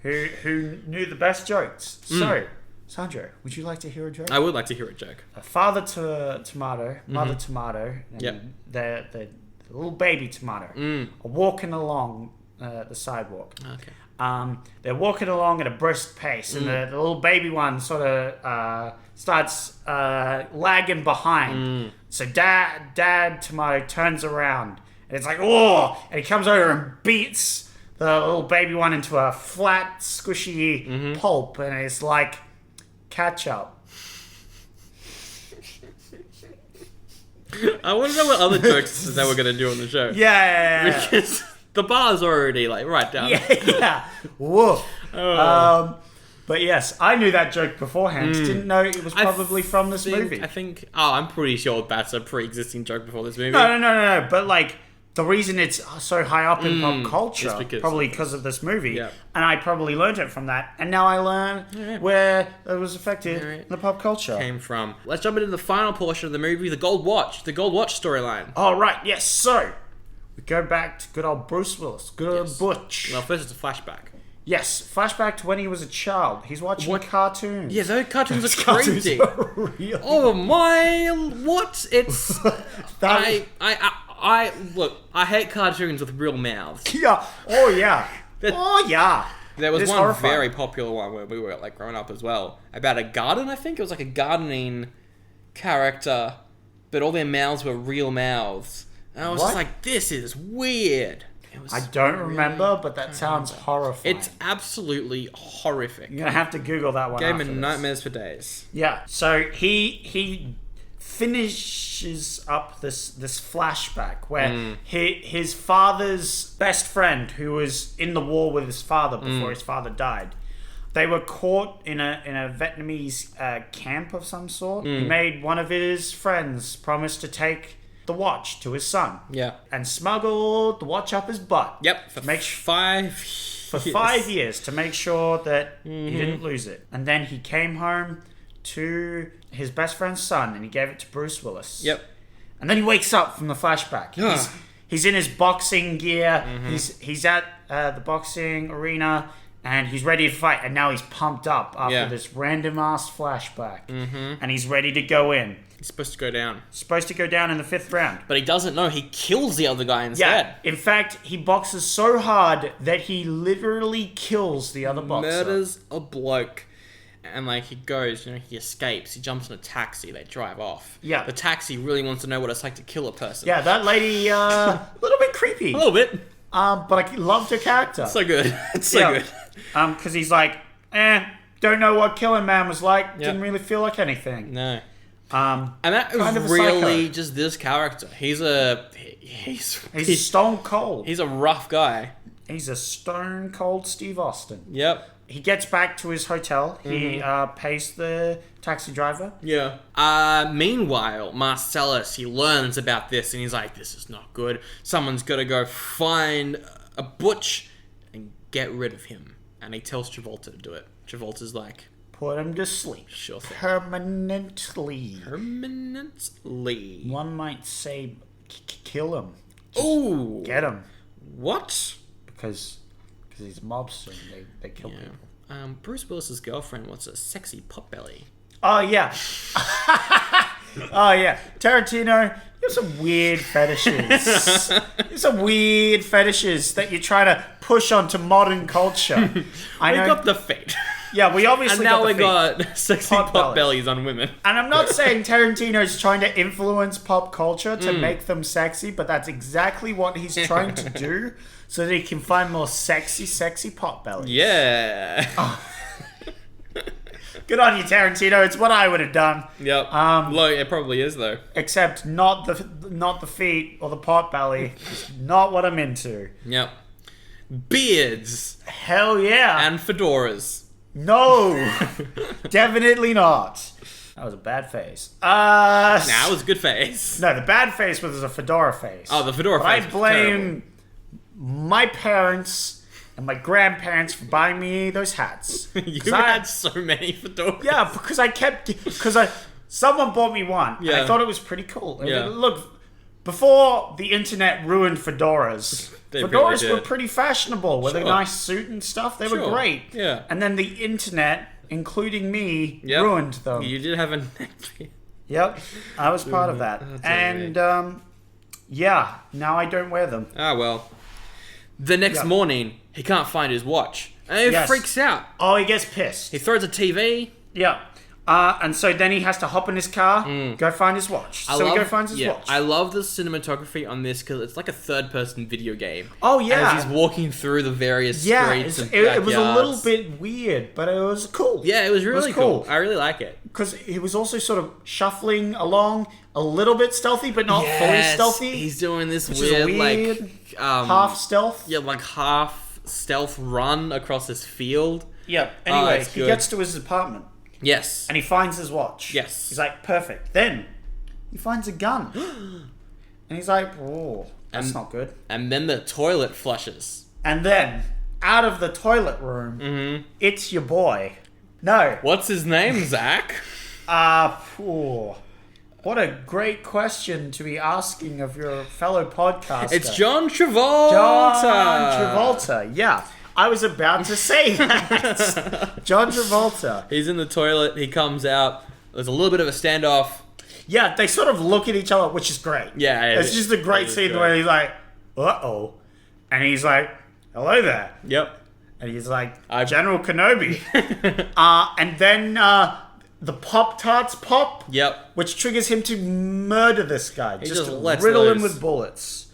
Who knew the best jokes. So, Sandro, would you like to hear a joke? I would like to hear a joke. A father to tomato, mother tomato, and Yep. the little baby tomato are walking along the sidewalk. Okay. They're walking along at a brisk pace, and the little baby one sort of starts lagging behind. So Dad Tomato turns around, and it's like, oh! And he comes over and beats the little baby one into a flat, squishy pulp, and it's like ketchup. I want to know what other jokes they were going to do on the show. Yeah. Because the bar's already like right down. Yeah. Whoa. Oh. But yes, I knew that joke beforehand. Didn't know it was probably from this movie. I'm pretty sure that's a pre-existing joke before this movie. No. But like the reason it's so high up in pop culture, is because- probably because of this movie, Yeah. and I probably learned it from that. And now I learn where it was affected in the pop culture. Came from. Let's jump into the final portion of the movie, the Gold Watch storyline. All right. Yes. So we go back to good old Bruce Willis, good old Butch. Well, first it's a flashback. Yes, flashback to when he was a child. He's watching cartoons. Yeah, those cartoons are Cartoons crazy. are real. Oh my! What? It's That- I look. I hate cartoons with real mouths. Yeah. Oh yeah. Oh yeah. There was It is one horrifying. very popular one where we were like growing up as well about a garden. I think it was like a gardening character, but all their mouths were real mouths. And I was What? just like, this is weird. It was I don't remember, but that sounds horrifying. It's absolutely horrific. You're gonna have to Google that one. Gave me after this. nightmares for days. Yeah. So he finishes up this flashback where his father's best friend, who was in the war with his father before his father died, they were caught in a Vietnamese camp of some sort. He made one of his friends promise to take the watch to his son. Yeah. And smuggled the watch up his butt. Yep. For Make 5 years to make sure that he didn't lose it. And then he came home to his best friend's son and he gave it to Bruce Willis. Yep. And then he wakes up from the flashback. He's in his boxing gear. He's at the boxing arena and he's ready to fight. And now he's pumped up after this random ass flashback. And he's ready to go in. He's supposed to go down. Supposed to go down in the 5th round. But he doesn't know. He kills the other guy instead. Yeah. In fact, he boxes so hard that he literally kills the other boxer. Murders a bloke. And like he goes, he escapes. He jumps in a taxi. They drive off. Yeah. The taxi really wants to know what it's like to kill a person. Yeah, that lady, a little bit creepy. A little bit. But I loved her character. So good. It's so good. Because he's like, don't know what Killing Man was like. Didn't really feel like anything. No. And And that kind of was a really psycho. just this character. He's stone cold. he's a rough guy. He's a stone cold Steve Austin. Yep. He gets back to his hotel. He pays the taxi driver. Yeah. Meanwhile, Marcellus, he learns about this and he's like, this is not good. Someone's got to go find a Butch and get rid of him. And he tells Travolta to do it. Travolta's like, put him to sleep. sure thing. Permanently. Permanently. One might say kill him. Ooh. Get him. What? Because he's a mobster and they kill people. Bruce Willis's girlfriend wants a sexy potbelly. Oh, yeah. Oh, yeah. Tarantino, you have some weird fetishes. You have some weird fetishes that you try to push onto modern culture. We got the feet. Yeah, we obviously And now we got got sexy Pot pot bellies on women. And I'm not saying Tarantino's trying to influence pop culture to make them sexy, but that's exactly what he's trying to do so that he can find more sexy pot bellies. Yeah. Good on you, Tarantino. It's what I would have done. Yep. Look, it probably is though. Except not the feet or the pot belly. It's not what I'm into. Yep. Beards Hell yeah. and fedoras. No. Definitely not. That was a bad face. Nah, it was a good face. No, the bad face was a fedora face. Oh, the fedora But face. I was blame my parents and my grandparents for buying me those hats. terrible. You 'Cause I- had so many fedoras. Yeah, because someone bought me one. And Yeah. I thought it was pretty cool. Yeah. Look, before the internet ruined fedoras, They fedoras really were did. pretty fashionable with a Sure. nice suit and stuff. They were Sure. great. Yeah. And then the internet, including me, Yep. ruined them. You did have a neck beard. Yep, I was part of that. Oh, dear And yeah, now I don't wear them. Ah, well. The next Yeah. morning, he can't find his watch. And he Yes. freaks out. Oh, he gets pissed. He throws a TV. Yeah. And so then he has to hop in his car, go find his watch. So he go finds his watch. I love the cinematography on this because it's like a third-person video game. Oh, yeah. As he's walking through the various Yeah, streets and it was a little backyards. bit weird, but it was cool. Yeah, it was really cool. cool. I really like it. Because he was also sort of shuffling along a little bit stealthy, but not fully Yes, stealthy. He's doing this Which is a weird, weird like half stealth. yeah, like half stealth run across this field. Yeah. Anyway, it's he good. gets to his apartment Yes. and he finds his watch. Yes. He's like, perfect. Then he finds a gun. And he's like, oh, that's not good. And then the toilet flushes. And then, out of the toilet room, it's your boy. No. What's his name, Zach? What a great question to be asking of your fellow podcaster. It's John Travolta. John Travolta, yeah. I was about to say that. John Travolta. He's in the toilet. He comes out. There's a little bit of a standoff. Yeah, they sort of look at each other, which is great. Yeah, it's just a great scene where he's like, uh-oh. And he's like, hello there. Yep. And he's like, General Kenobi. And then the Pop-Tarts pop. Yep. Which triggers him to murder this guy. just lets riddle him loose. with bullets.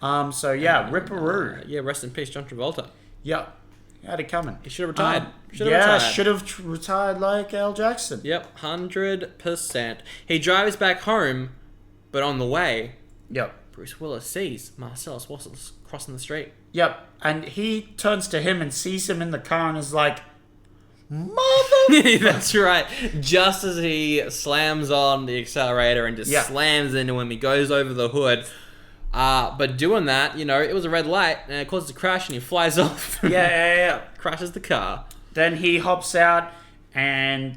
So yeah, ripperoo. Yeah, rest in peace, John Travolta. Yep. He had it coming. He should have retired. Should have retired like Al Jackson. Yep, 100%. He drives back home, but on the way, Yep. Bruce Willis sees Marcellus Wassels crossing the street. Yep. And he turns to him and sees him in the car and is like, mother... That's right. Just as he slams on the accelerator and just slams into him, he goes over the hood. But doing that, it was a red light and it causes a crash and he flies off. Yeah. Crashes the car. Then he hops out and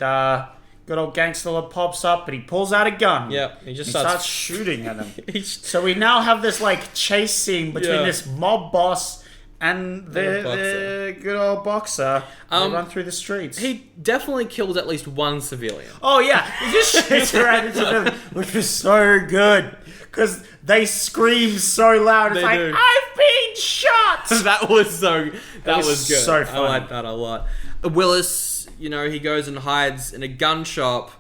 good old gangster lord pops up, but he pulls out a gun. Yep. He just starts shooting at him. He's- So we now have this like chase scene between this mob boss and the good old boxer. They run through the streets. He definitely kills at least one civilian. Oh yeah, he just shoots right into them, which was so good because they scream so loud. It's They like, do. I've been shot. That was good. so funny. I like that a lot. Willis, he goes and hides in a gun shop,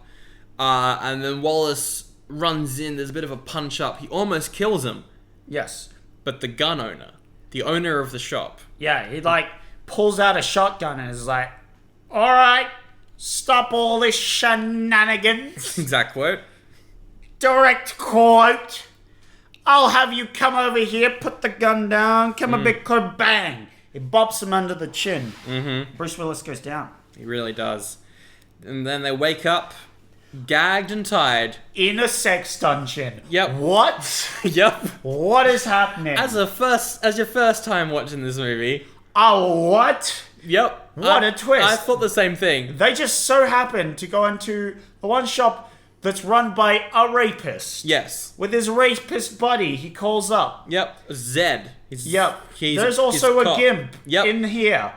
and then Wallace runs in. There's a bit of a punch up. He almost kills him, Yes. but the gun owner, the owner of the shop, Yeah, he like pulls out a shotgun and is like, all right, stop all this shenanigans. exact quote. Direct quote. I'll have you come over here, put the gun down, come a bit close, bang. He bops him under the chin. Mm-hmm. Bruce Willis goes down. He really does. And then they wake up, gagged and tied. In a sex dungeon. Yep. What? Yep. What is happening? As your first time watching this movie, Oh, what? Yep. What a twist. I thought the same thing. They just so happen to go into the one shop that's run by a rapist. Yes. With his rapist buddy he calls up. Yep. Zed. Yep. There's also a gimp in here.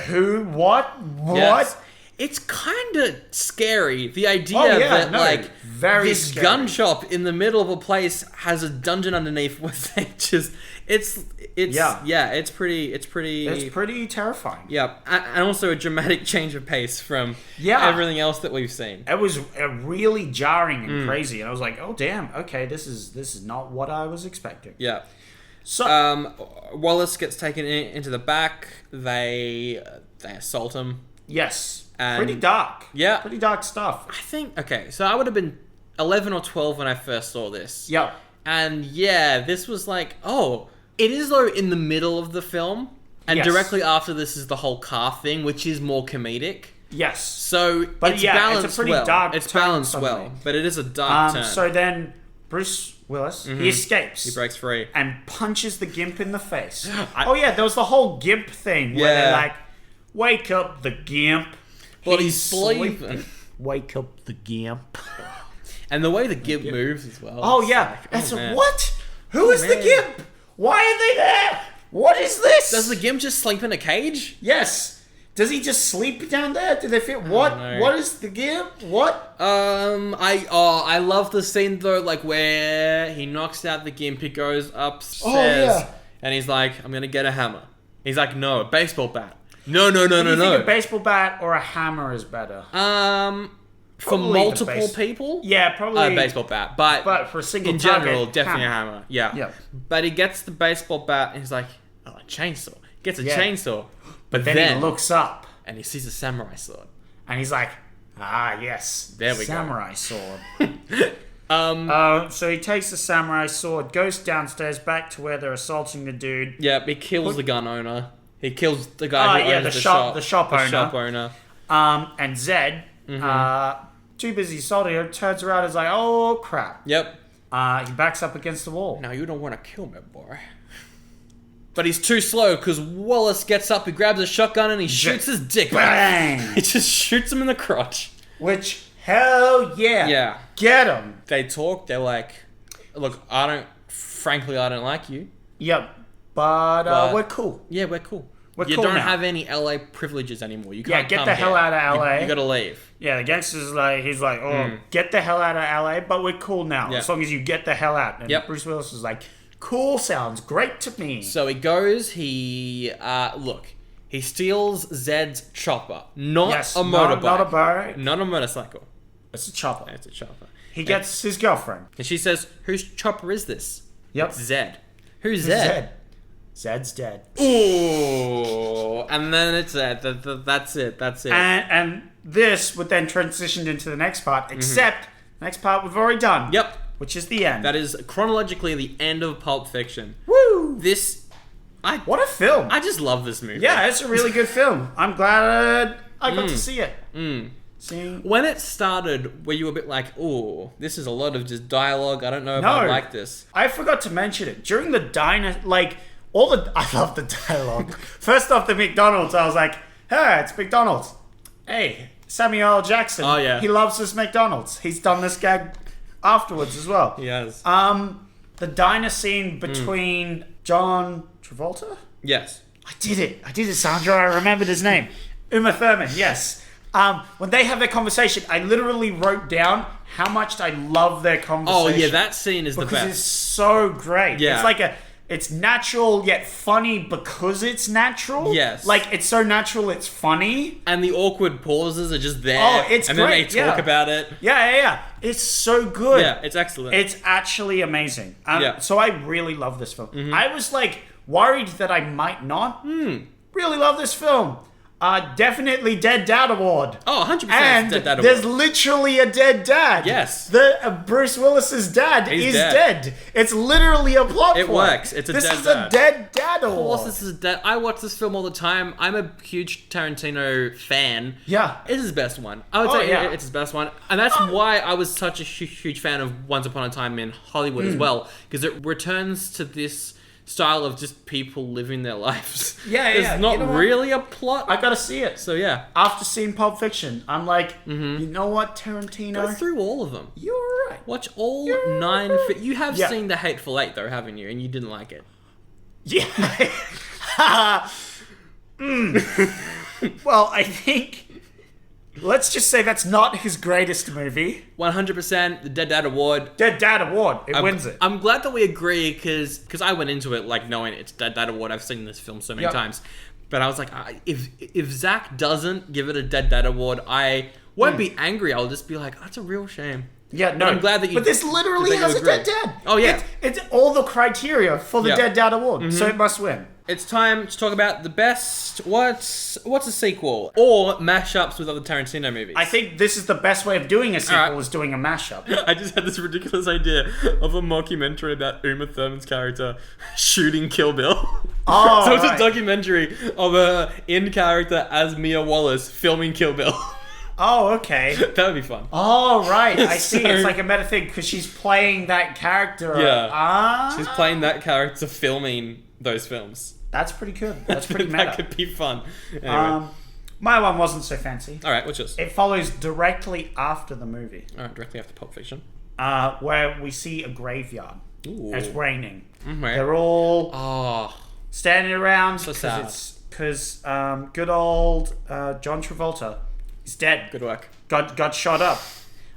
Who? What? Yes. It's kind of scary. The idea that very this scary. gun shop in the middle of a place has a dungeon underneath where they just it's pretty terrifying. Yeah, and also a dramatic change of pace from everything else that we've seen. It was really jarring and crazy, and I was like, "Oh damn, okay, this is not what I was expecting." Yeah. So Wallace gets taken into the back. They assault him. Yes. And pretty dark. Yeah. Pretty dark stuff. I think, okay, so I would have been 11 or 12 when I first saw this. Yep. And yeah, this was like, oh, it is though in the middle of the film. And directly after this is the whole car thing, which is more comedic. Yes. So it's balanced it's a pretty well. dark It's turn balanced suddenly. well, but it is a dark turn. So then Bruce Willis, he escapes. He breaks free. And punches the gimp in the face. There was the whole gimp thing where they're like, wake up the gimp. But he's sleeping. Wake up the gimp. And the way the gimp moves as well. Oh yeah. What? Who is the gimp? Why are they there? What is this? Does the gimp just sleep in a cage? Yes. Does he just sleep down there? Do they fit? What? What is the gimp? What? I love the scene though, like where he knocks out the gimp, he goes upstairs, and he's like, "I'm gonna get a hammer." He's like, "No, a baseball bat." No. Do you think a baseball bat or a hammer is better? For Probably multiple people, yeah, probably a baseball bat. But for a single in target, general, definitely a hammer. Yeah. Yeah. But he gets the baseball bat, and he's like, "Oh, a chainsaw." Gets a chainsaw, but then he looks up and he sees a samurai sword, and he's like, "Ah, yes, there we samurai sword." go. So he takes the samurai sword, goes downstairs back to where they're assaulting the dude. Yeah, he kills the gun owner. He kills the guy who owns the shop. The shop owner. And Zed, too busy assaulting, turns around and is like, "Oh crap!" Yep. He backs up against the wall. Now you don't want to kill me, boy. But he's too slow because Wallace gets up, he grabs a shotgun, and he shoots his dick. Bang! He just shoots him in the crotch. Which, hell yeah. Yeah. Get him. They talk, they're like, "Look, frankly, I don't like you." Yep. But we're cool. Yeah, we're cool. We're you cool don't now. have any LA privileges anymore. You can't get come the hell here. out of LA. You gotta leave. Yeah, the gangster's like, he's like, get the hell out of LA, but we're cool now. Yeah. As long as you get the hell out. And Bruce Willis is like, cool, sounds great to me. So he goes, he steals Zed's chopper. Not a motorbike. Not a bike. Not a motorcycle. It's a chopper. It's a chopper. He gets his girlfriend. And she says, "Whose chopper is this?" Yep. It's Zed. Who's Zed? Zed's dead. Ooh. And then it's Zed. That's it. And this would then transition into the next part, except the next part we've already done. Yep. Which is the end. That is chronologically the end of Pulp Fiction. Woo! What a film. I just love this movie. Yeah, it's a really good film. I'm glad I got to see it. When it started, were you a bit like, "Oh, this is a lot of just dialogue. I don't know if I like this." I forgot to mention it. During the diner, I love the dialogue. First off, the McDonald's, I was like, "Hey, it's McDonald's. Hey, Samuel L. Jackson. Oh, yeah. He loves this McDonald's. He's done this gag afterwards as well." He has. The diner scene between John Travolta? Yes. I did it, Sandra. I remembered his name. Uma Thurman, yes. When they have their conversation, I literally wrote down how much I love their conversation. Oh, yeah, that scene is the best. Because it's so great. Yeah. It's like it's natural yet funny because it's natural. Yes. Like, it's so natural it's funny. And the awkward pauses are just there. Oh, it's and great. And then they talk about it. Yeah. It's so good. Yeah, it's excellent. It's actually amazing. Yeah. So I really love this film. I was, worried that I might not. Really love this film. Definitely Dead Dad Award. Oh, 100% And Dead Dad Award. there's literally a dead dad. Yes. Bruce Willis's dad He's is dead. dead. It's literally a plot It point. works. It's a this dead is dad. a Dead Dad Of Award. course, this is dead. I watch this film all the time. I'm a huge Tarantino fan. Yeah. It's his best one. I would say it's his best one. And that's why I was such a huge fan of Once Upon a Time in Hollywood as well. Because it returns to this style of just people living their lives. Yeah, There's not really a plot. I gotta see it. So yeah. After seeing Pulp Fiction, I'm like, you know what, Tarantino? Go through all of them. You're right. Watch all 9. You have seen The Hateful Eight, though, haven't you? And you didn't like it. Yeah. Well, I think... Let's just say that's not his greatest movie. 100% the Dead Dad Award. Dead Dad Award. It wins it. I'm glad that we agree because I went into it like knowing it's Dead Dad Award. I've seen this film so many times. But I was like, if Zach doesn't give it a Dead Dad Award, I won't be angry. I'll just be like, that's a real shame. Yeah, no. But I'm glad that you... But this literally has a Dead Dad. Oh, yeah. It's all the criteria for the Dead Dad Award, so it must win. It's time to talk about the best... What's a sequel? Or mashups with other Tarantino movies. I think this is the best way of doing a sequel, is doing a mashup. I just had this ridiculous idea of a mockumentary about Uma Thurman's character shooting Kill Bill. Oh, so it's a documentary of a in-character as Mia Wallace filming Kill Bill. Oh, okay. That would be fun. Oh, right. I see. It's like a meta thing because she's playing that character. Yeah. She's playing that character filming those films. That's pretty good. That's pretty meta. That could be fun. Anyway. My one wasn't so fancy. All right, what's yours? It follows directly after the movie. All right, directly after Pulp Fiction. Where we see a graveyard. Ooh. It's raining. Mm-hmm. They're all standing around because good old John Travolta is dead. Good work. Got shot up.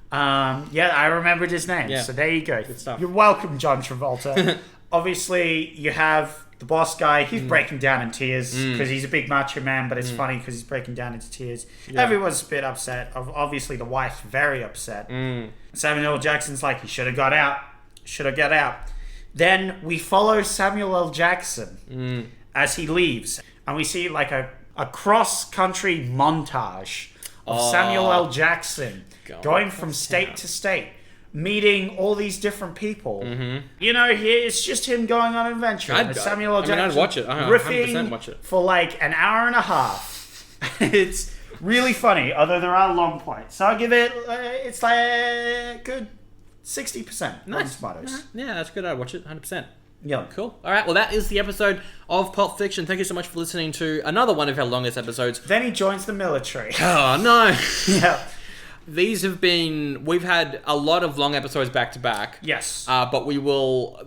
I remembered his name. Yeah. So there you go. Good stuff. You're welcome, John Travolta. Obviously, you have the boss guy. He's breaking down in tears because he's a big macho man, but it's funny because he's breaking down into tears. Yeah. Everyone's a bit upset. Obviously, the wife's very upset. Samuel L. Jackson's like, he should have got out. Should have got out. Then we follow Samuel L. Jackson as he leaves. And we see like a cross-country montage of Samuel L. Jackson going from state to state, meeting all these different people. You know, it's just him going on an adventure. Samuel L. Jackson I'd watch it. riffing watch it. for like an hour and a half. It's really funny, although there are long points. So I'll give it, it's like a good 60% Nice. on Tomatoes. Yeah, that's good. I'd watch it 100%. Yeah. Cool. All right, well, that is the episode of Pulp Fiction. Thank you so much for listening to another one of our longest episodes. Then he joins the military. Oh, no. Yeah. These have been... We've had a lot of long episodes back to back. Yes. But we will...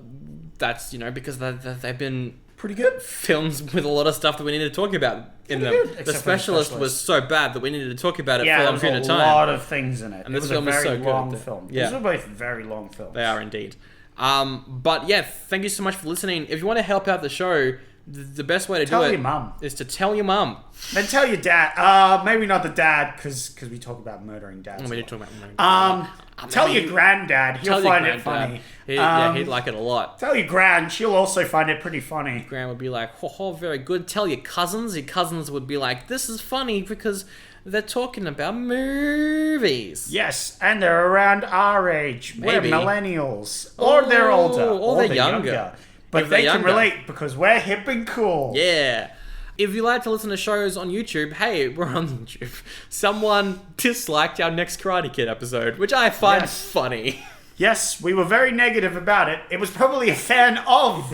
That's, because they've been... Pretty good. Films with a lot of stuff that we needed to talk about in them. The Specialist was so bad that we needed to talk about it for a long period of time. Yeah, there was a lot of things in it. And this was film a is very so good. long film. Yeah. These are both very long films. They are indeed. But yeah, thank you so much for listening. If you want to help out the show, the best way to do it your mum. is to tell your mum. Then tell your dad. Maybe not the dad, because we talk about murdering dads. We did talk about murdering tell your granddad. He'll find it funny. He'd like it a lot. Tell your gran. She'll also find it pretty funny. Gran would be like, oh, very good. Tell your cousins. Your cousins would be like, this is funny because they're talking about movies. Yes, and they're around our age. Maybe. We're millennials. Or they're older. Or they're younger. But they can relate because we're hip and cool. Yeah. If you like to listen to shows on YouTube, hey, we're on YouTube. Someone disliked our next Karate Kid episode, which I find funny. Yes, we were very negative about it. It was probably a fan of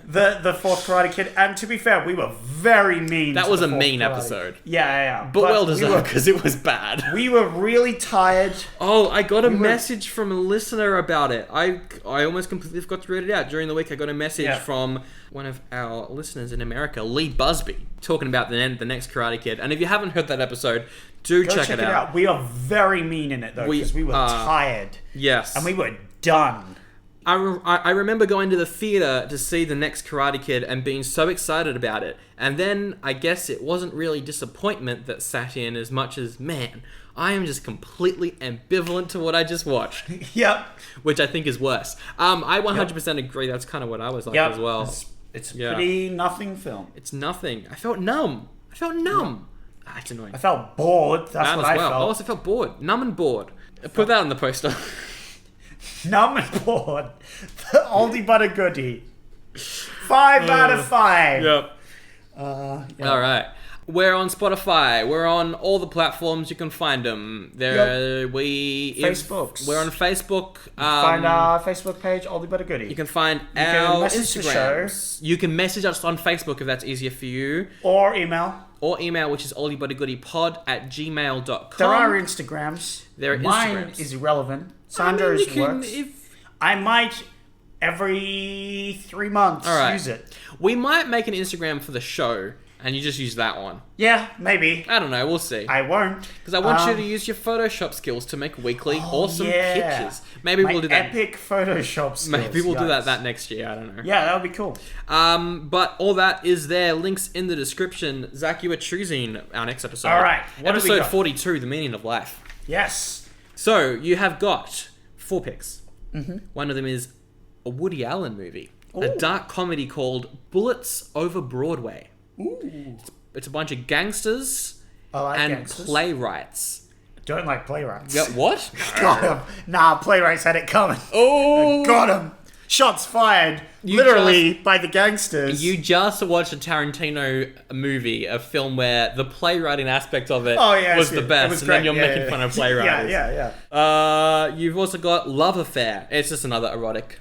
the fourth Karate Kid, and to be fair, we were very mean. That was a mean Karate. Episode. Yeah. But well deserved, because it was bad. We were really tired. Oh, I got a message from a listener about it. I almost completely forgot to read it out. During the week, I got a message from one of our listeners in America, Lee Busby, talking about the next Karate Kid. And if you haven't heard that episode, Go check it out. We are very mean in it, though, because we were tired. Yes. And we were done. I remember going to the theater to see the next Karate Kid and being so excited about it. And then I guess it wasn't really disappointment that sat in as much as, man, I am just completely ambivalent to what I just watched. Yep. Which I think is worse. I 100% agree. That's kind of what I was like as well. It's a pretty nothing film. It's nothing. I felt numb. It's annoying. I felt bored. That's what I felt. I also felt bored. Numb and bored. Put that on the poster. Numb and bored. The Oldie but a Goodie. 5 out of 5. Yep. All right. We're on Spotify. We're on all the platforms. You can find them. Facebooks. We're on Facebook. Find our Facebook page, Oldie But a Goodie. You can find our Instagrams. You can message us on Facebook if that's easier for you. Or email. Which is oldiebuttagoodypod@gmail.com. There are Instagrams. Mine is irrelevant. Sandra's works. I might every 3 months use it. We might make an Instagram for the show, and you just use that one. Yeah, maybe. I don't know. We'll see. I won't. Because I want you to use your Photoshop skills to make weekly awesome pictures. Maybe we'll do that. Epic Photoshop skills. Maybe we'll do that next year. I don't know. Yeah, that would be cool. But all that is there. Links in the description. Zach, you were choosing our next episode. All right. Episode 42, The Meaning of Life. Yes. So you have got 4 picks. Mm-hmm. One of them is a Woody Allen movie. Ooh. A dark comedy called Bullets Over Broadway. Ooh. It's a bunch of gangsters gangsters. Playwrights. Don't like playwrights. Yeah, what? Got him. Nah, playwrights had it coming. Oh! Got him. Shots fired. By the gangsters. You just watched a Tarantino movie, a film where the playwriting aspect of it was the best, and then you're making fun of playwrights. Yeah. You've also got Love Affair. It's just another erotic,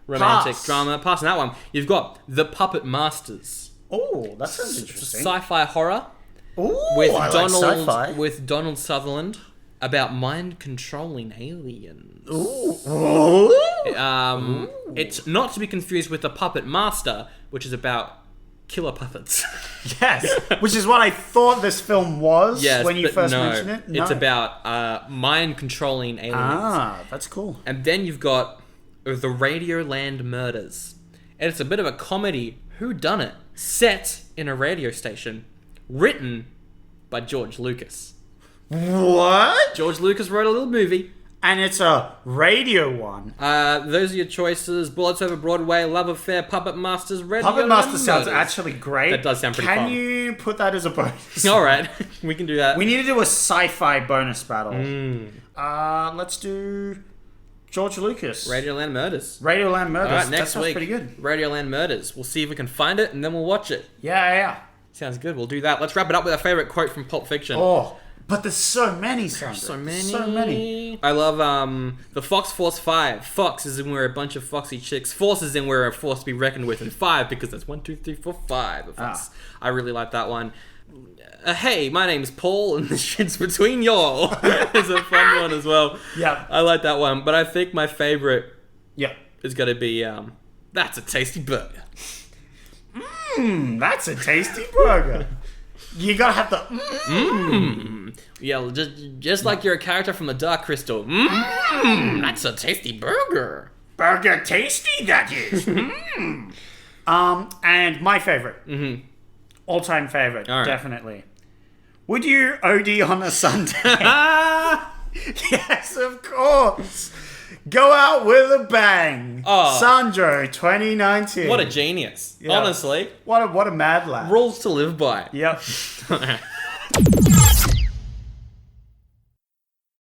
romantic drama. Passing that one. You've got The Puppet Masters. Oh, that sounds interesting. Sci-fi horror. Ooh, with I like sci-fi. With Donald Sutherland about mind-controlling aliens. Ooh. It's not to be confused with The Puppet Master, which is about killer puppets. Yes, which is what I thought this film was when you first mentioned it. No, it's about mind-controlling aliens. Ah, that's cool. And then you've got The Radioland Murders. And it's a bit of a comedy whodunit set in a radio station, written by George Lucas. What? George Lucas wrote a little movie. And it's a radio one. Those are your choices. Bullets Over Broadway, Love Affair, Puppet Masters, Radio Puppet Master Murders. sounds actually great. That does sound pretty fun. Can you put that as a bonus? Alright, we can do that. We need to do a sci-fi bonus battle. Let's do George Lucas. Radioland Murders. Radioland Murders. Alright, next that sounds week, pretty good. Radioland Murders. We'll see if we can find it, and then we'll watch it. Yeah. Sounds good. We'll do that. Let's wrap it up with our favourite quote from Pulp Fiction. Oh, but there's so many, Sandra. So many. I love the Fox Force 5. Fox is in we're a bunch of foxy chicks. Force is in we're a force to be reckoned with. And 5 because that's 1, 2, 3, 4, 5 of us. I really like that one. Hey, my name's Paul and the shit's between y'all. It's a fun one as well. Yeah. I like that one. But I think my favourite is going to be that's a tasty burger. That's a tasty burger. You gotta have the Yeah, just like you're a character from the Dark Crystal. That's a tasty burger. Burger tasty, that is. And my favorite. All-time favorite, definitely. Would you OD on a Sunday? Yes, of course. Go out with a bang. Sandro, 2019. What a genius. Honestly. What a mad lad. Rules to live by. Yep.